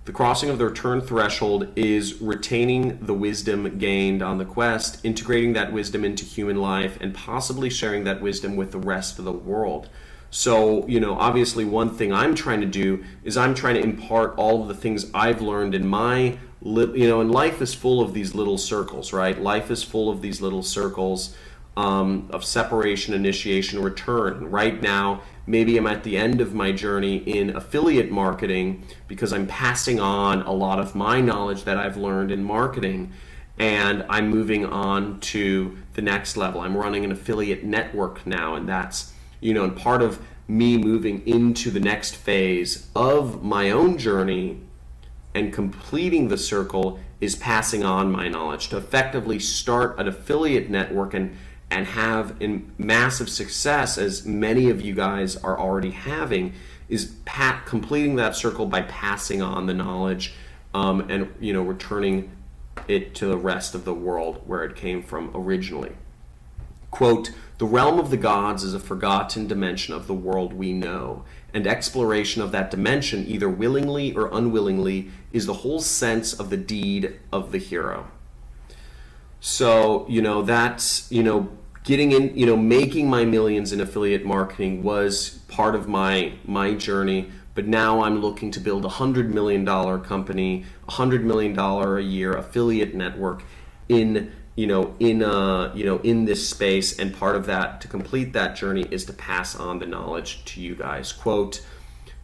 the crossing of the return threshold is retaining the wisdom gained on the quest, integrating that wisdom into human life, and possibly sharing that wisdom with the rest of the world. So, obviously one thing I'm trying to do is I'm trying to impart all of the things I've learned in my, and life is full of these little circles, right? Life is full of these little circles of separation, initiation, return. Right now, maybe I'm at the end of my journey in affiliate marketing because I'm passing on a lot of my knowledge that I've learned in marketing, and I'm moving on to the next level. I'm running an affiliate network now, and that's, and part of me moving into the next phase of my own journey and completing the circle is passing on my knowledge to effectively start an affiliate network and have in massive success, as many of you guys are already having, is completing that circle by passing on the knowledge and returning it to the rest of the world where it came from originally. Quote, the realm of the gods is a forgotten dimension of the world we know, and exploration of that dimension, either willingly or unwillingly, is the whole sense of the deed of the hero. So, that's, getting in, making my millions in affiliate marketing was part of my journey, but now I'm looking to build $100 million company, $100 million a year affiliate network in this space, and part of that, to complete that journey, is to pass on the knowledge to you guys. Quote,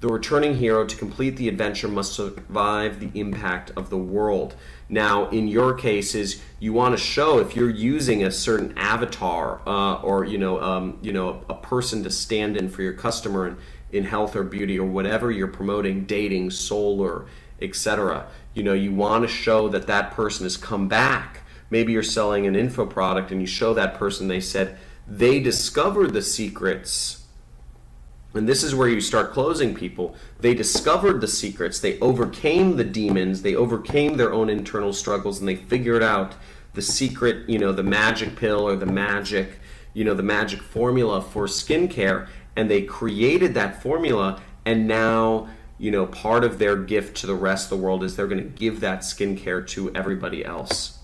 the returning hero to complete the adventure must survive the impact of the world. Now, in your cases, you want to show, if you're using a certain avatar or a person to stand in for your customer in health or beauty or whatever you're promoting, dating, solar, etc. You want to show that person has come back. Maybe you're selling an info product and you show that person, they said they discovered the secrets. And this is where you start closing people. They discovered the secrets, they overcame the demons, they overcame their own internal struggles, and they figured out the secret, the magic pill or the magic formula for skincare, and they created that formula, and now, part of their gift to the rest of the world is they're going to give that skincare to everybody else.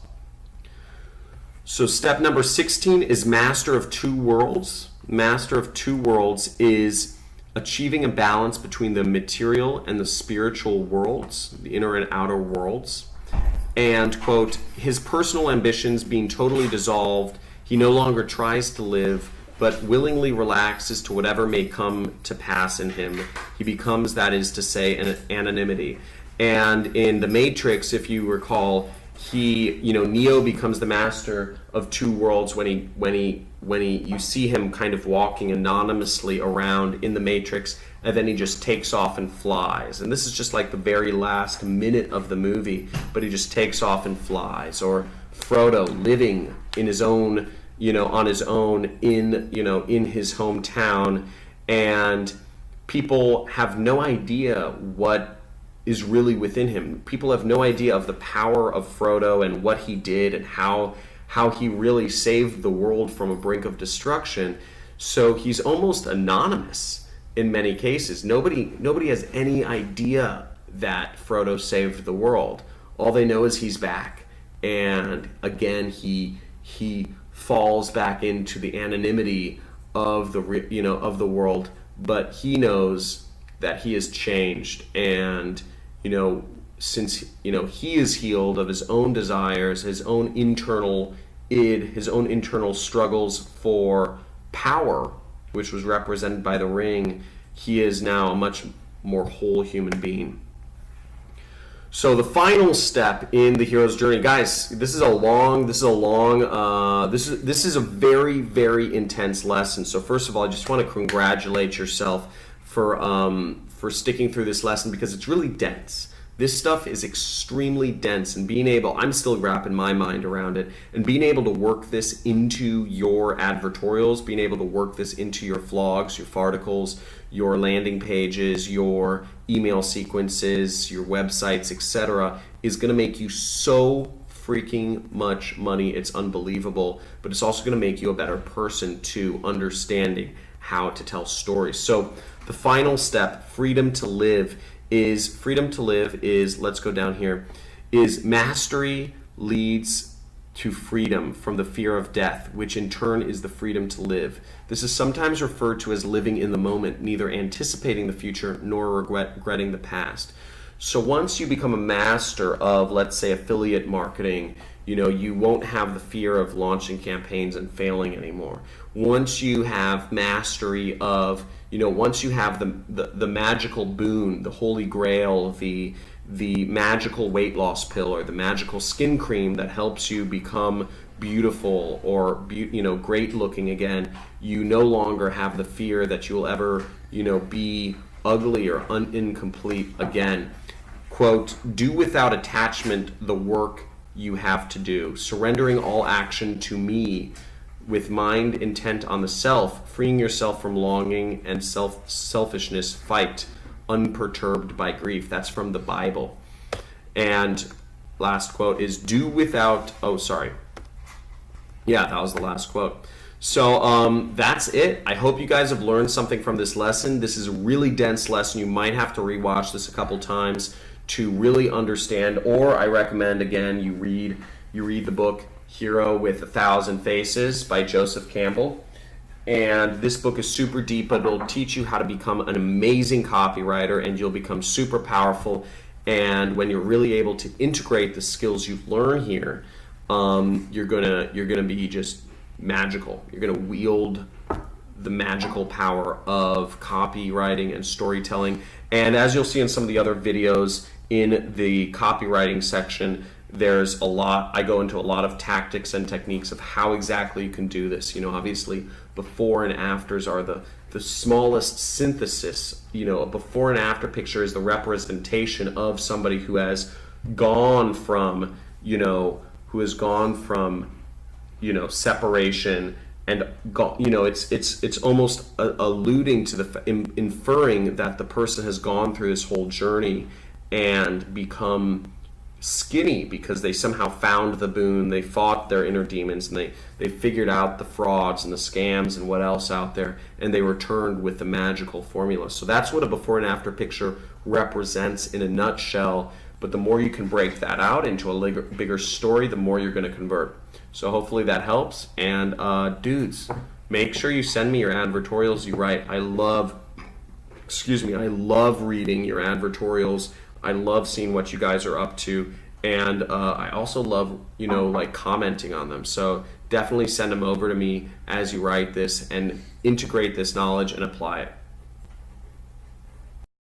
So step number 16 is master of two worlds. Master of two worlds is achieving a balance between the material and the spiritual worlds, the inner and outer worlds. And, quote, his personal ambitions being totally dissolved, he no longer tries to live, but willingly relaxes to whatever may come to pass in him. He becomes, that is to say, an anonymity. And in The Matrix, if you recall, Neo becomes the master of two worlds when you see him kind of walking anonymously around in the Matrix, and then he just takes off and flies. And this is just like the very last minute of the movie, but he just takes off and flies. Or Frodo living in his own, on his own in his hometown, and people have no idea what is really within him. People have no idea of the power of Frodo and what he did and how he really saved the world from a brink of destruction. So he's almost anonymous in many cases. Nobody has any idea that Frodo saved the world. All they know is he's back, and again he falls back into the anonymity of the world, but he knows that he has changed, and since he is healed of his own desires, his own internal id, his own internal struggles for power, which was represented by the ring, he is now a much more whole human being. So the final step in the hero's journey, guys, this is a very, very intense lesson. So first of all, I just want to congratulate yourself for sticking through this lesson, because it's really dense. This stuff is extremely dense, and I'm still wrapping my mind around it, and being able to work this into your advertorials, being able to work this into your vlogs, your farticles, your landing pages, your email sequences, your websites, etc., is going to make you so freaking much money. It's unbelievable, but it's also going to make you a better person to understanding how to tell stories. So the final step, freedom to live is, let's go down here, is mastery leads to freedom from the fear of death, which in turn is the freedom to live. This is sometimes referred to as living in the moment, neither anticipating the future nor regretting the past. So once you become a master of, let's say, affiliate marketing, you won't have the fear of launching campaigns and failing anymore. Once you have mastery of, once you have the magical boon, the holy grail, the magical weight loss pill, or the magical skin cream that helps you become beautiful or great looking again, you no longer have the fear that you will ever be ugly or incomplete again. Quote, "Do without attachment the work you have to do, surrendering all action to me with mind intent on the self, freeing yourself from longing and selfishness, fight unperturbed by grief." That's from the Bible. And last quote is that was the last quote. So that's it. I hope you guys have learned something from this lesson. This is a really dense lesson. You might have to rewatch this a couple times to really understand, or I recommend, again, you read the book Hero with 1,000 Faces by Joseph Campbell. And this book is super deep, but it'll teach you how to become an amazing copywriter, and you'll become super powerful. And when you're really able to integrate the skills you've learned here, you're gonna be just magical. You're gonna wield the magical power of copywriting and storytelling. And as you'll see in some of the other videos in the copywriting section, there's a lot, I go into a lot of tactics and techniques of how exactly you can do this. Obviously before and afters are the smallest synthesis. A before and after picture is the representation of somebody who has gone from, separation, and it's almost alluding to inferring that the person has gone through this whole journey and become skinny because they somehow found the boon, they fought their inner demons, and they figured out the frauds and the scams and what else out there, and they returned with the magical formula. So that's what a before and after picture represents in a nutshell. But the more you can break that out into a bigger story, the more you're going to convert. So hopefully that helps. And dudes, make sure you send me your advertorials you write. I love reading your advertorials. I love seeing what you guys are up to, and I also love commenting on them. So definitely send them over to me as you write this, and integrate this knowledge and apply it.